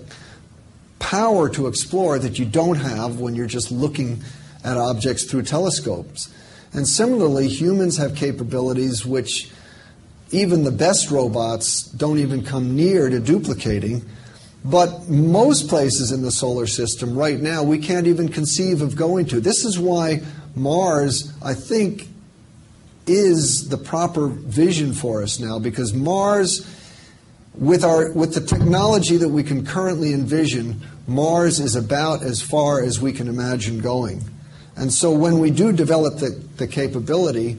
power to explore that you don't have when you're just looking at objects through telescopes. And similarly, humans have capabilities which even the best robots don't even come near to duplicating. But most places in the solar system right now we can't even conceive of going to. This is why Mars, I think, is the proper vision for us now, because Mars, with the technology that we can currently envision, Mars is about as far as we can imagine going. And so when we do develop the capability,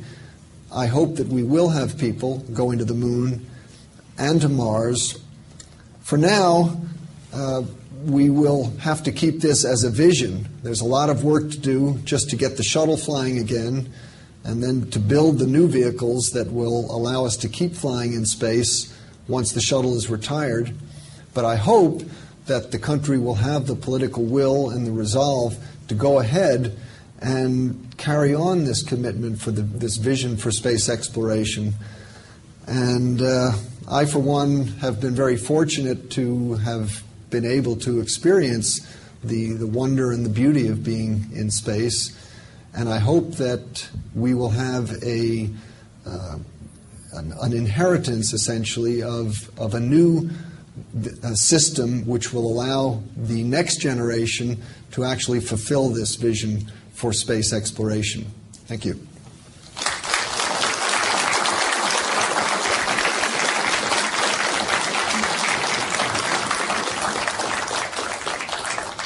I hope that we will have people going to the moon and to Mars. For now, we will have to keep this as a vision. There's a lot of work to do just to get the shuttle flying again, and then to build the new vehicles that will allow us to keep flying in space once the shuttle is retired. But I hope that the country will have the political will and the resolve to go ahead and carry on this commitment for this vision for space exploration. And I, for one, have been very fortunate to have been able to experience the wonder and the beauty of being in space. And I hope that we will have an inheritance, essentially, of a new system which will allow the next generation to actually fulfill this vision for space exploration. Thank you.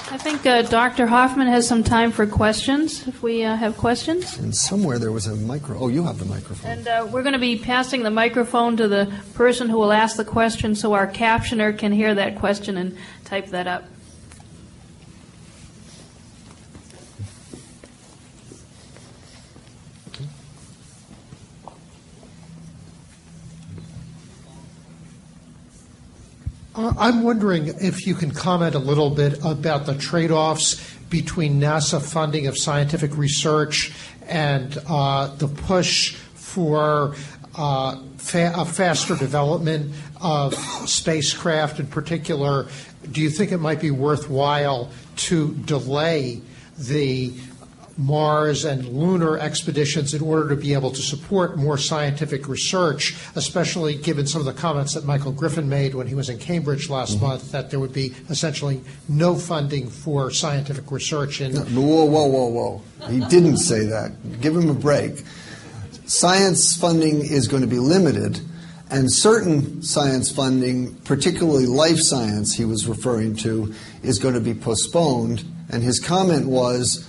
I think Dr. Hoffman has some time for questions, if we have questions. And somewhere there was a oh, you have the microphone. And we're going to be passing the microphone to the person who will ask the question so our captioner can hear that question and type that up. I'm wondering if you can comment a little bit about the trade-offs between NASA funding of scientific research and the push for a faster development of spacecraft. In particular, do you think it might be worthwhile to delay the Mars and lunar expeditions in order to be able to support more scientific research, especially given some of the comments that Michael Griffin made when he was in Cambridge last month, that there would be essentially no funding for scientific research? Whoa. He didn't say that. Give him a break. Science funding is going to be limited, and certain science funding, particularly life science he was referring to, is going to be postponed. And his comment was,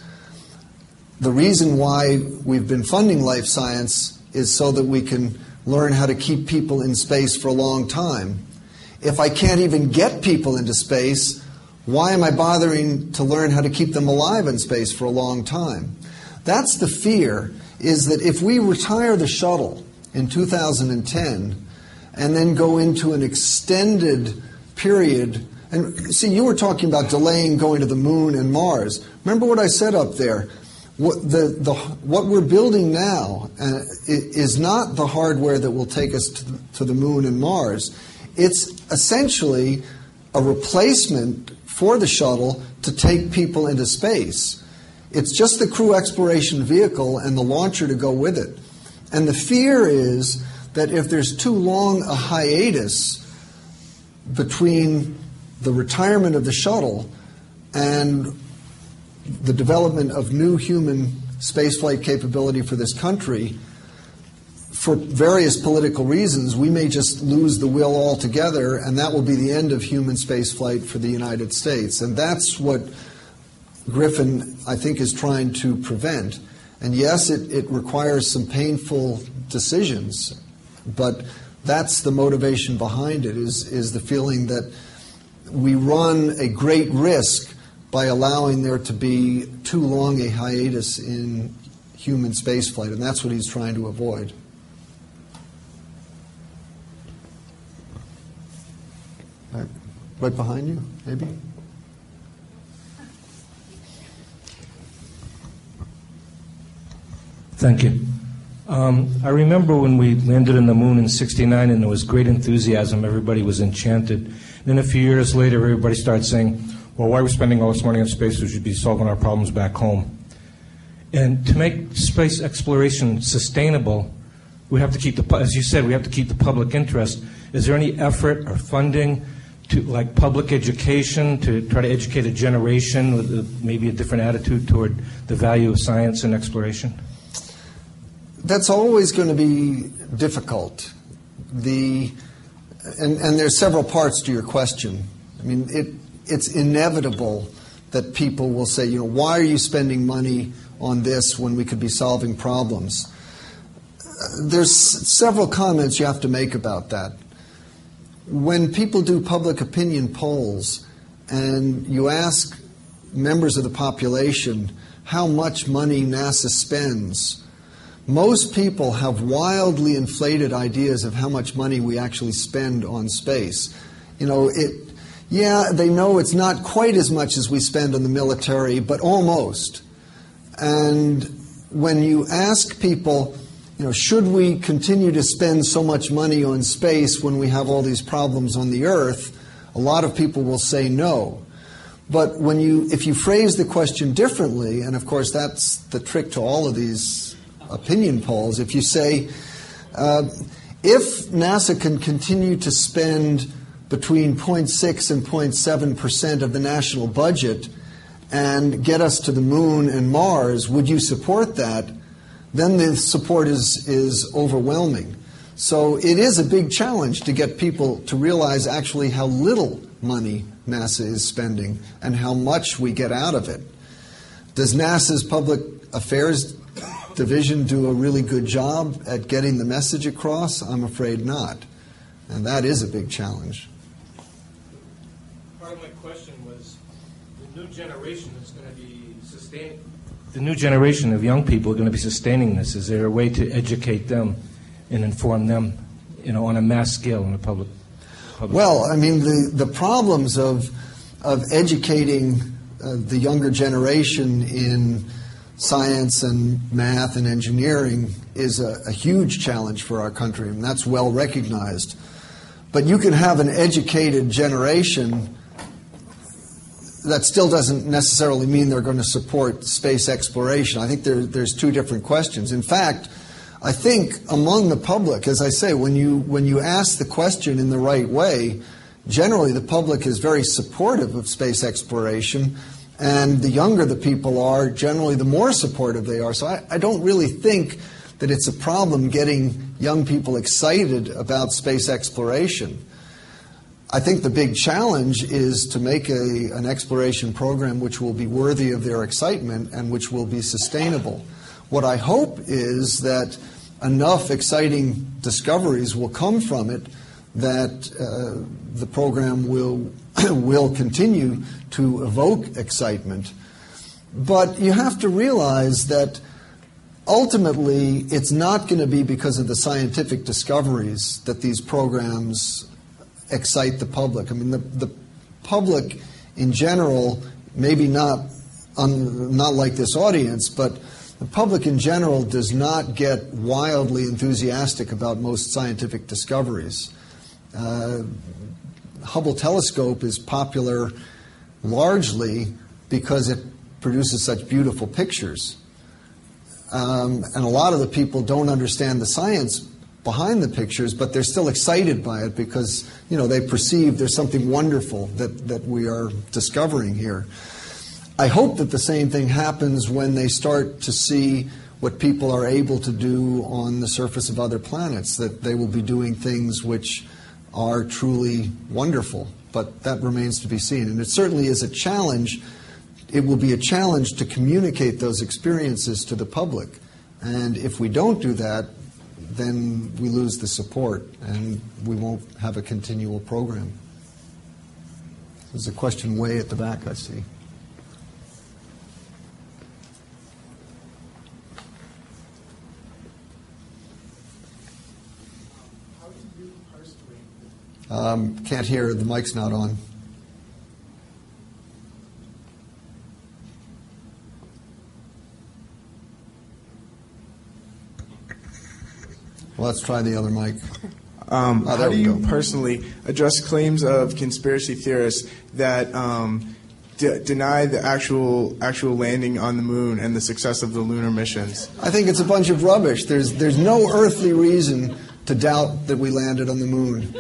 the reason why we've been funding life science is so that we can learn how to keep people in space for a long time. If I can't even get people into space, Why am I bothering to learn how to keep them alive in space for a long time? That's the fear, is that if we retire the shuttle in 2010 and then go into an extended period, and see, you were talking about delaying going to the moon and Mars. Remember what I said up there? What we're building now is not the hardware that will take us to the moon and Mars. It's essentially a replacement for the shuttle to take people into space. It's just the crew exploration vehicle and the launcher to go with it. And the fear is that if there's too long a hiatus between the retirement of the shuttle and the development of new human spaceflight capability for this country, for various political reasons, we may just lose the will altogether, and that will be the end of human spaceflight for the United States. And that's what Griffin, I think, is trying to prevent. And yes, it requires some painful decisions, but that's the motivation behind it, is the feeling that we run a great risk by allowing there to be too long a hiatus in human spaceflight, and that's what he's trying to avoid. Right behind you, maybe? Thank you. I remember when we landed on the moon in '69 and there was great enthusiasm. Everybody was enchanted. Then a few years later, everybody started saying, well, why are we spending all this money on space? We should be solving our problems back home. And to make space exploration sustainable, we have to keep as you said, we have to keep the public interest. Is there any effort or funding to, like public education, to try to educate a generation with maybe a different attitude toward the value of science and exploration? That's always going to be difficult. And there's several parts to your question. I mean, it's inevitable that people will say, you know, why are you spending money on this when we could be solving problems? There's several comments you have to make about that. When people do public opinion polls and you ask members of the population how much money NASA spends, most people have wildly inflated ideas of how much money we actually spend on space. You know, they know it's not quite as much as we spend on the military, but almost. And when you ask people, you know, should we continue to spend so much money on space when we have all these problems on the Earth, a lot of people will say no. But if you phrase the question differently, and of course that's the trick to all of these opinion polls, if you say, if NASA can continue to spend between 0.6 and 0.7% of the national budget and get us to the moon and Mars, would you support that? Then the support is overwhelming. So it is a big challenge to get people to realize actually how little money NASA is spending and how much we get out of it. Does NASA's public affairs division do a really good job at getting the message across? I'm afraid not. And that is a big challenge. Part of my question was, the new generation is going to be sustaining. The new generation of young people are going to be sustaining this. Is there a way to educate them and inform them, you know, on a mass scale in the public? Well, I mean, the problems of educating the younger generation in science and math and engineering is a huge challenge for our country, and that's well recognized. But you can have an educated generation that still doesn't necessarily mean they're going to support space exploration. I think there's two different questions. In fact, I think among the public, as I say, when you ask the question in the right way, generally the public is very supportive of space exploration, and the younger the people are, generally the more supportive they are. So I don't really think that it's a problem getting young people excited about space exploration. I think the big challenge is to make an exploration program which will be worthy of their excitement and which will be sustainable. What I hope is that enough exciting discoveries will come from it that the program will will continue to evoke excitement. But you have to realize that ultimately it's not going to be because of the scientific discoveries that these programs excite the public. I mean, the public in general, maybe not like this audience, but the public in general does not get wildly enthusiastic about most scientific discoveries. Hubble telescope is popular largely because it produces such beautiful pictures. And a lot of the people don't understand the science behind the pictures, but they're still excited by it because, they perceive there's something wonderful that we are discovering here. I hope that the same thing happens when they start to see what people are able to do on the surface of other planets, that they will be doing things which are truly wonderful. But that remains to be seen. And it certainly is a challenge. It will be a challenge to communicate those experiences to the public. And if we don't do that, then we lose the support and we won't have a continual program. There's a question way at the back, I see. Can't hear. The mic's not on. Well, let's try the other mic. How do you personally address claims of conspiracy theorists that deny the actual landing on the moon and the success of the lunar missions? I think it's a bunch of rubbish. There's no earthly reason to doubt that we landed on the moon.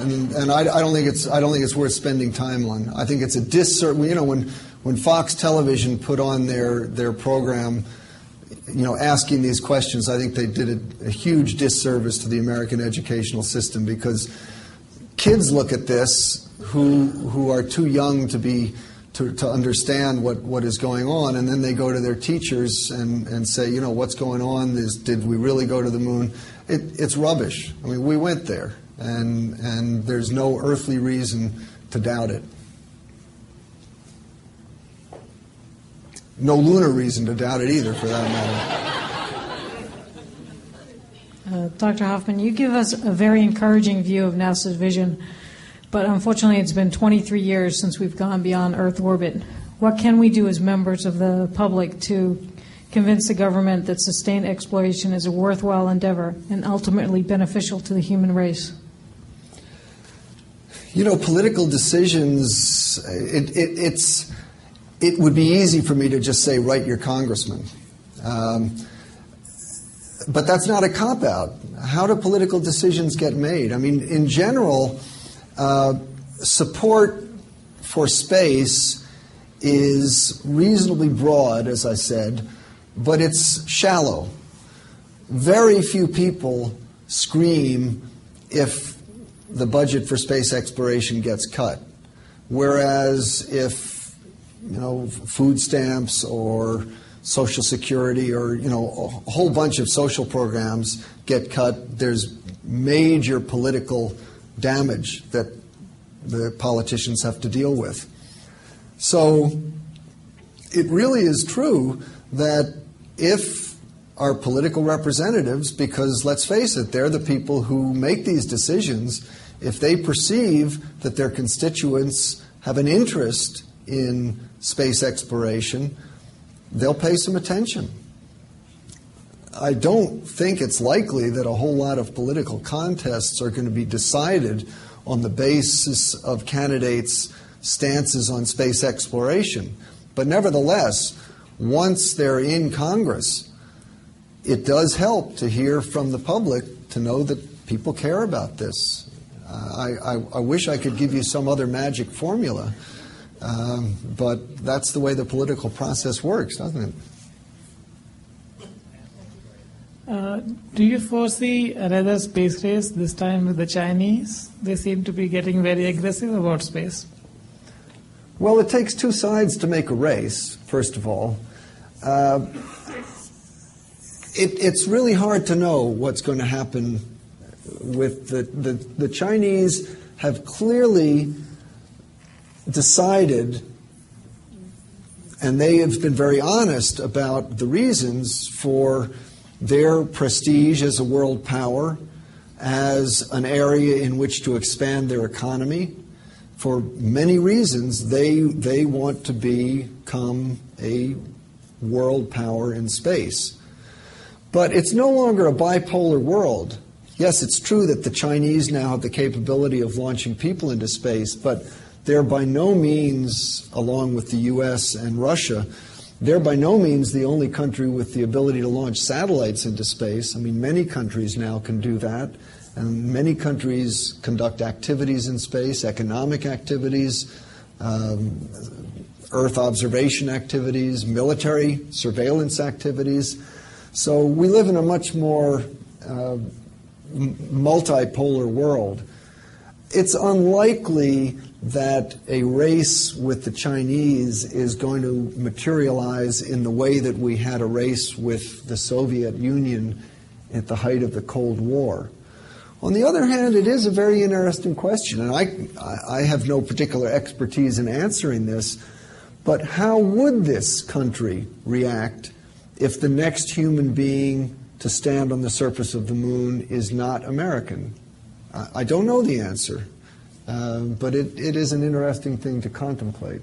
And I don't think it's worth spending time on. I think it's a disservice. When Fox Television put on their program, asking these questions, I think they did a huge disservice to the American educational system, because kids look at this who are too young to understand what is going on, and then they go to their teachers and say, what's going on? Did we really go to the moon? It's rubbish. I mean, we went there. And there's no earthly reason to doubt it. No lunar reason to doubt it either, for that matter. Dr. Hoffman, you give us a very encouraging view of NASA's vision, but unfortunately it's been 23 years since we've gone beyond Earth orbit. What can we do as members of the public to convince the government that sustained exploration is a worthwhile endeavor and ultimately beneficial to the human race? Political decisions, it would be easy for me to just say, write your congressman. But that's not a cop-out. How do political decisions get made? I mean, in general, support for space is reasonably broad, as I said, but it's shallow. Very few people scream if the budget for space exploration gets cut. Whereas if, food stamps or Social Security or, a whole bunch of social programs get cut, there's major political damage that the politicians have to deal with. So it really is true that if our political representatives, because let's face it, they're the people who make these decisions, if they perceive that their constituents have an interest in space exploration, they'll pay some attention. I don't think it's likely that a whole lot of political contests are going to be decided on the basis of candidates' stances on space exploration. But nevertheless, once they're in Congress, it does help to hear from the public to know that people care about this. I wish I could give you some other magic formula, but that's the way the political process works, doesn't it? Do you foresee another space race, this time with the Chinese? They seem to be getting very aggressive about space. Well, it takes two sides to make a race, first of all. It's really hard to know what's going to happen with the Chinese have clearly decided, and they have been very honest about the reasons for their prestige as a world power, as an area in which to expand their economy. For many reasons, they want to become a world power in space. But it's no longer a bipolar world. Yes, it's true that the Chinese now have the capability of launching people into space, but they're by no means, along with the U.S. and Russia, they're by no means the only country with the ability to launch satellites into space. I mean, many countries now can do that. And many countries conduct activities in space, economic activities, Earth observation activities, military surveillance activities. So we live in a much more multipolar world. It's unlikely that a race with the Chinese is going to materialize in the way that we had a race with the Soviet Union at the height of the Cold War. On the other hand, it is a very interesting question, and I have no particular expertise in answering this, but how would this country react if the next human being to stand on the surface of the moon is not American? I don't know the answer, but it is an interesting thing to contemplate,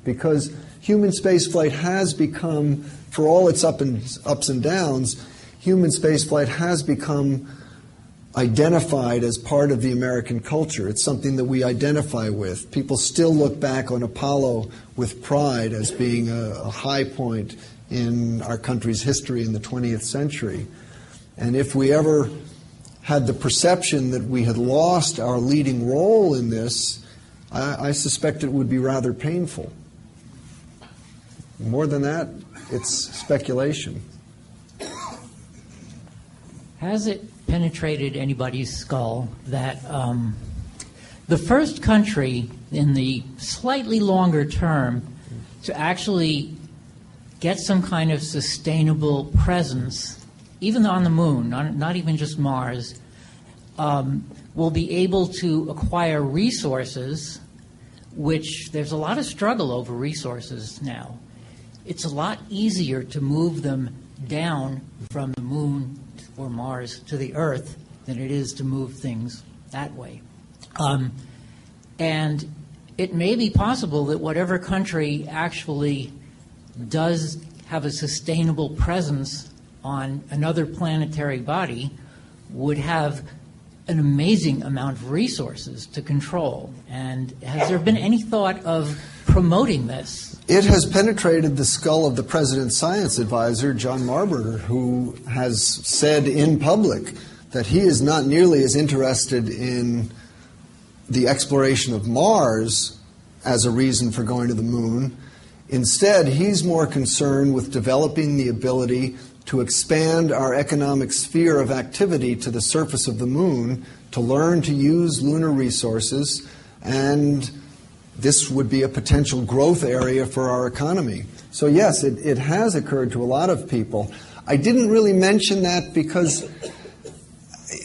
because human spaceflight has become, for all its ups and downs, human spaceflight has become identified as part of the American culture. It's something that we identify with. People still look back on Apollo with pride as being a high point in our country's history in the 20th century. And if we ever had the perception that we had lost our leading role in this, I suspect it would be rather painful. More than that, it's speculation. Has it penetrated anybody's skull that the first country in the slightly longer term to actually get some kind of sustainable presence, even on the moon, not even just Mars, will be able to acquire resources, which there's a lot of struggle over resources now. It's a lot easier to move them down from the moon or Mars to the Earth than it is to move things that way. And it may be possible that whatever country actually does have a sustainable presence on another planetary body would have an amazing amount of resources to control. And has there been any thought of promoting this? It has penetrated the skull of the President's science advisor, John Marburger, who has said in public that he is not nearly as interested in the exploration of Mars as a reason for going to the moon. Instead, he's more concerned with developing the ability to expand our economic sphere of activity to the surface of the moon, to learn to use lunar resources, and this would be a potential growth area for our economy. So yes, it has occurred to a lot of people. I didn't really mention that because,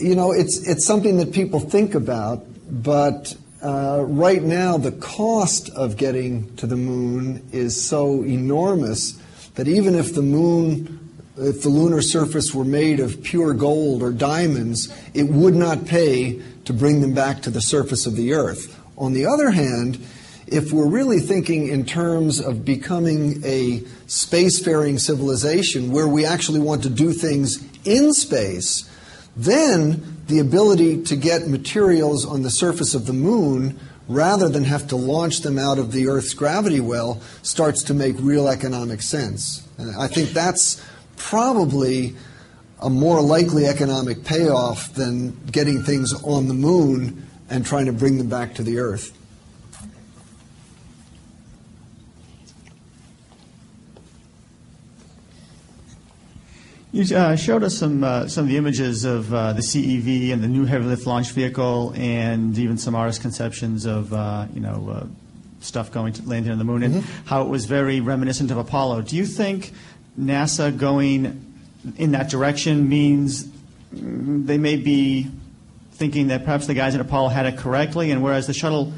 you know, it's something that people think about, but right now the cost of getting to the moon is so enormous that even if the lunar surface were made of pure gold or diamonds, it would not pay to bring them back to the surface of the Earth. On the other hand, if we're really thinking in terms of becoming a spacefaring civilization where we actually want to do things in space, then the ability to get materials on the surface of the moon rather than have to launch them out of the Earth's gravity well starts to make real economic sense. And I think that's probably a more likely economic payoff than getting things on the moon and trying to bring them back to the Earth. You showed us some of the images of the CEV and the New Heavy Lift Launch Vehicle, and even some artist conceptions of stuff going to landing on the moon, and how it was very reminiscent of Apollo. Do you think NASA going in that direction means they may be thinking that perhaps the guys at Apollo had it correctly, and whereas the shuttle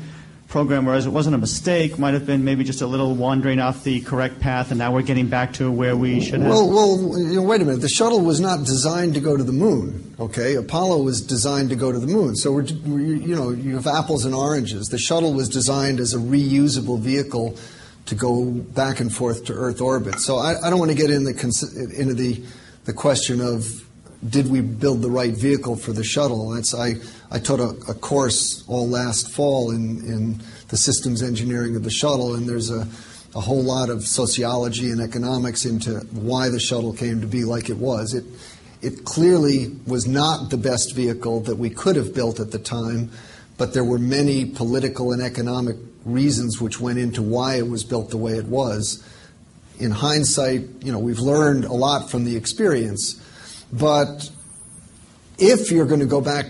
program, whereas it wasn't a mistake, might have been maybe just a little wandering off the correct path, and now we're getting back to where we should have. Well, wait a minute. The shuttle was not designed to go to the moon. Okay, Apollo was designed to go to the moon. So you have apples and oranges. The shuttle was designed as a reusable vehicle to go back and forth to Earth orbit. So I don't want to get into the question of did we build the right vehicle for the shuttle. I taught a course all last fall in the systems engineering of the shuttle, and there's a whole lot of sociology and economics into why the shuttle came to be like it was. It clearly was not the best vehicle that we could have built at the time, but there were many political and economic reasons which went into why it was built the way it was. In hindsight, we've learned a lot from the experience. But if you're going to go back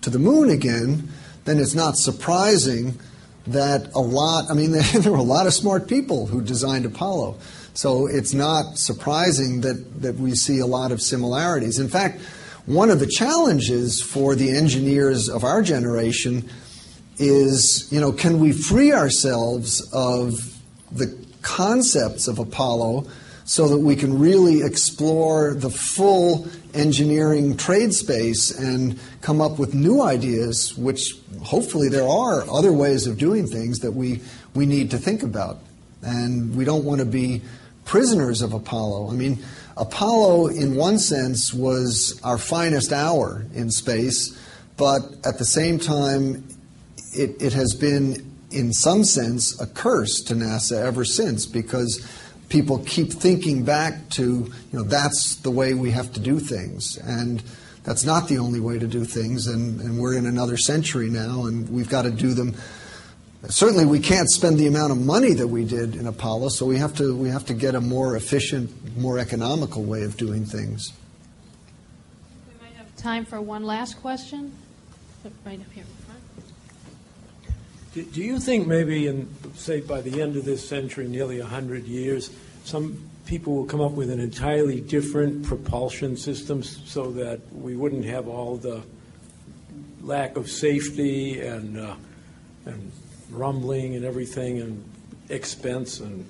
to the moon again, then it's not surprising that there were a lot of smart people who designed Apollo. So it's not surprising that we see a lot of similarities. In fact, one of the challenges for the engineers of our generation is, can we free ourselves of the concepts of Apollo so that we can really explore the full engineering trade space and come up with new ideas, which hopefully there are other ways of doing things that we need to think about. And we don't want to be prisoners of Apollo. I mean, Apollo, in one sense, was our finest hour in space, but at the same time, it has been, in some sense, a curse to NASA ever since, because people keep thinking back to, that's the way we have to do things. And that's not the only way to do things. And we're in another century now, and we've got to do them. Certainly we can't spend the amount of money that we did in Apollo, so we have to get a more efficient, more economical way of doing things. We might have time for one last question. Right up here. Do you think maybe say by the end of this century, nearly 100 years, some people will come up with an entirely different propulsion system so that we wouldn't have all the lack of safety and rumbling and everything and expense, and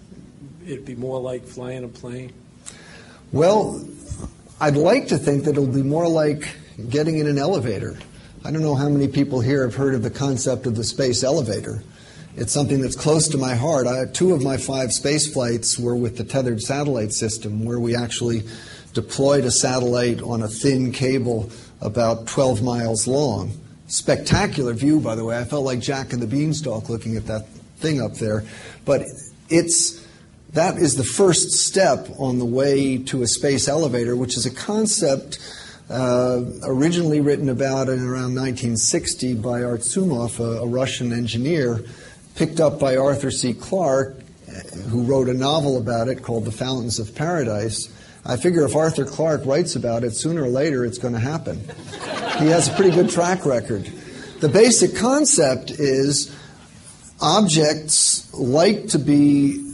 it'd be more like flying a plane? Well, I'd like to think that it'll be more like getting in an elevator. I don't know how many people here have heard of the concept of the space elevator. It's something that's close to my heart. 2 of my 5 space flights were with the tethered satellite system, where we actually deployed a satellite on a thin cable about 12 miles long. Spectacular view, by the way. I felt like Jack and the Beanstalk looking at that thing up there. But that is the first step on the way to a space elevator, which is a concept originally written about in around 1960 by Artsumov, a Russian engineer, picked up by Arthur C. Clarke, who wrote a novel about it called The Fountains of Paradise. I figure if Arthur Clarke writes about it, sooner or later it's going to happen. He has a pretty good track record. The basic concept is objects like to be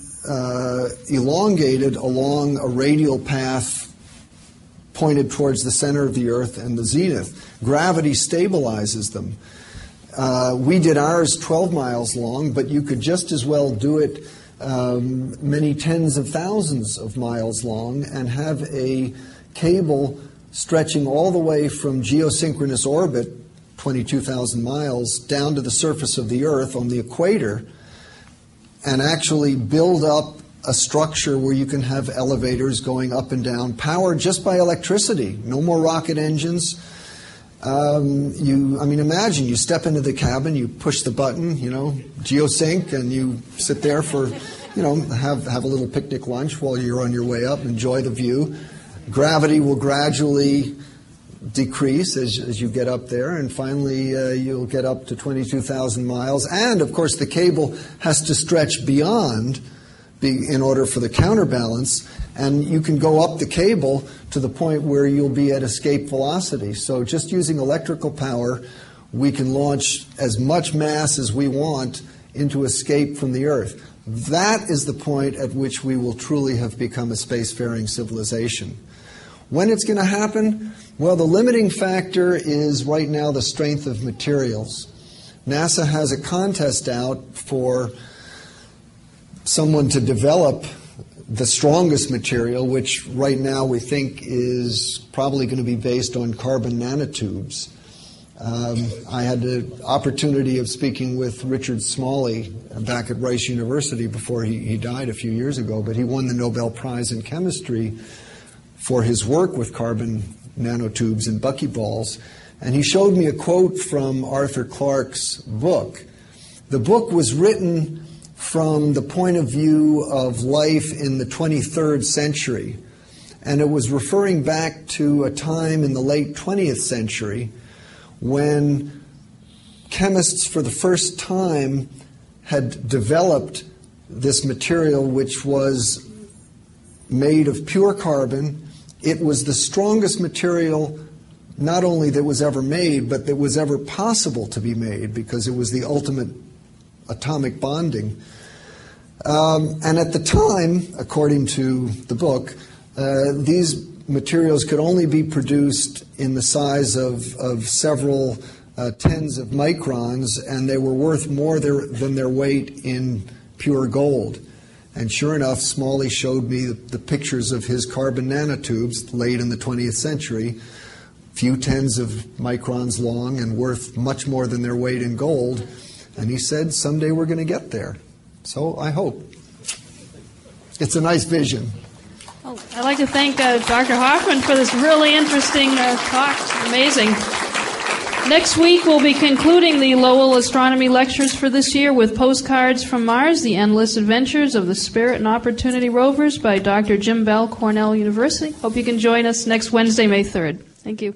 elongated along a radial path pointed towards the center of the Earth and the zenith. Gravity stabilizes them. We did ours 12 miles long, but you could just as well do it many tens of thousands of miles long and have a cable stretching all the way from geosynchronous orbit, 22,000 miles, down to the surface of the Earth on the equator, and actually build up a structure where you can have elevators going up and down, powered just by electricity. No more rocket engines. Imagine you step into the cabin, you push the button, geosync, and you sit there for, have a little picnic lunch while you're on your way up, enjoy the view. Gravity will gradually decrease as you get up there, and finally you'll get up to 22,000 miles. And, of course, the cable has to stretch beyond in order for the counterbalance, and you can go up the cable to the point where you'll be at escape velocity. So just using electrical power, we can launch as much mass as we want into escape from the Earth. That is the point at which we will truly have become a spacefaring civilization. When it's going to happen? Well, the limiting factor is right now the strength of materials. NASA has a contest out for someone to develop the strongest material, which right now we think is probably going to be based on carbon nanotubes. I had the opportunity of speaking with Richard Smalley back at Rice University before he died a few years ago, but he won the Nobel Prize in Chemistry for his work with carbon nanotubes and buckyballs. And he showed me a quote from Arthur Clarke's book. The book was written from the point of view of life in the 23rd century, and it was referring back to a time in the late 20th century when chemists for the first time had developed this material which was made of pure carbon. It was the strongest material not only that was ever made, but that was ever possible to be made, because it was the ultimate atomic bonding. And at the time, according to the book, these materials could only be produced in the size of several tens of microns, and they were worth more than their weight in pure gold. And sure enough, Smalley showed me the pictures of his carbon nanotubes late in the 20th century, few tens of microns long and worth much more than their weight in gold. And he said, someday we're going to get there. So I hope. It's a nice vision. Well, I'd like to thank Dr. Hoffman for this really interesting talk. It's amazing. Next week, we'll be concluding the Lowell Astronomy Lectures for this year with Postcards from Mars, The Endless Adventures of the Spirit and Opportunity Rovers by Dr. Jim Bell, Cornell University. Hope you can join us next Wednesday, May 3rd. Thank you.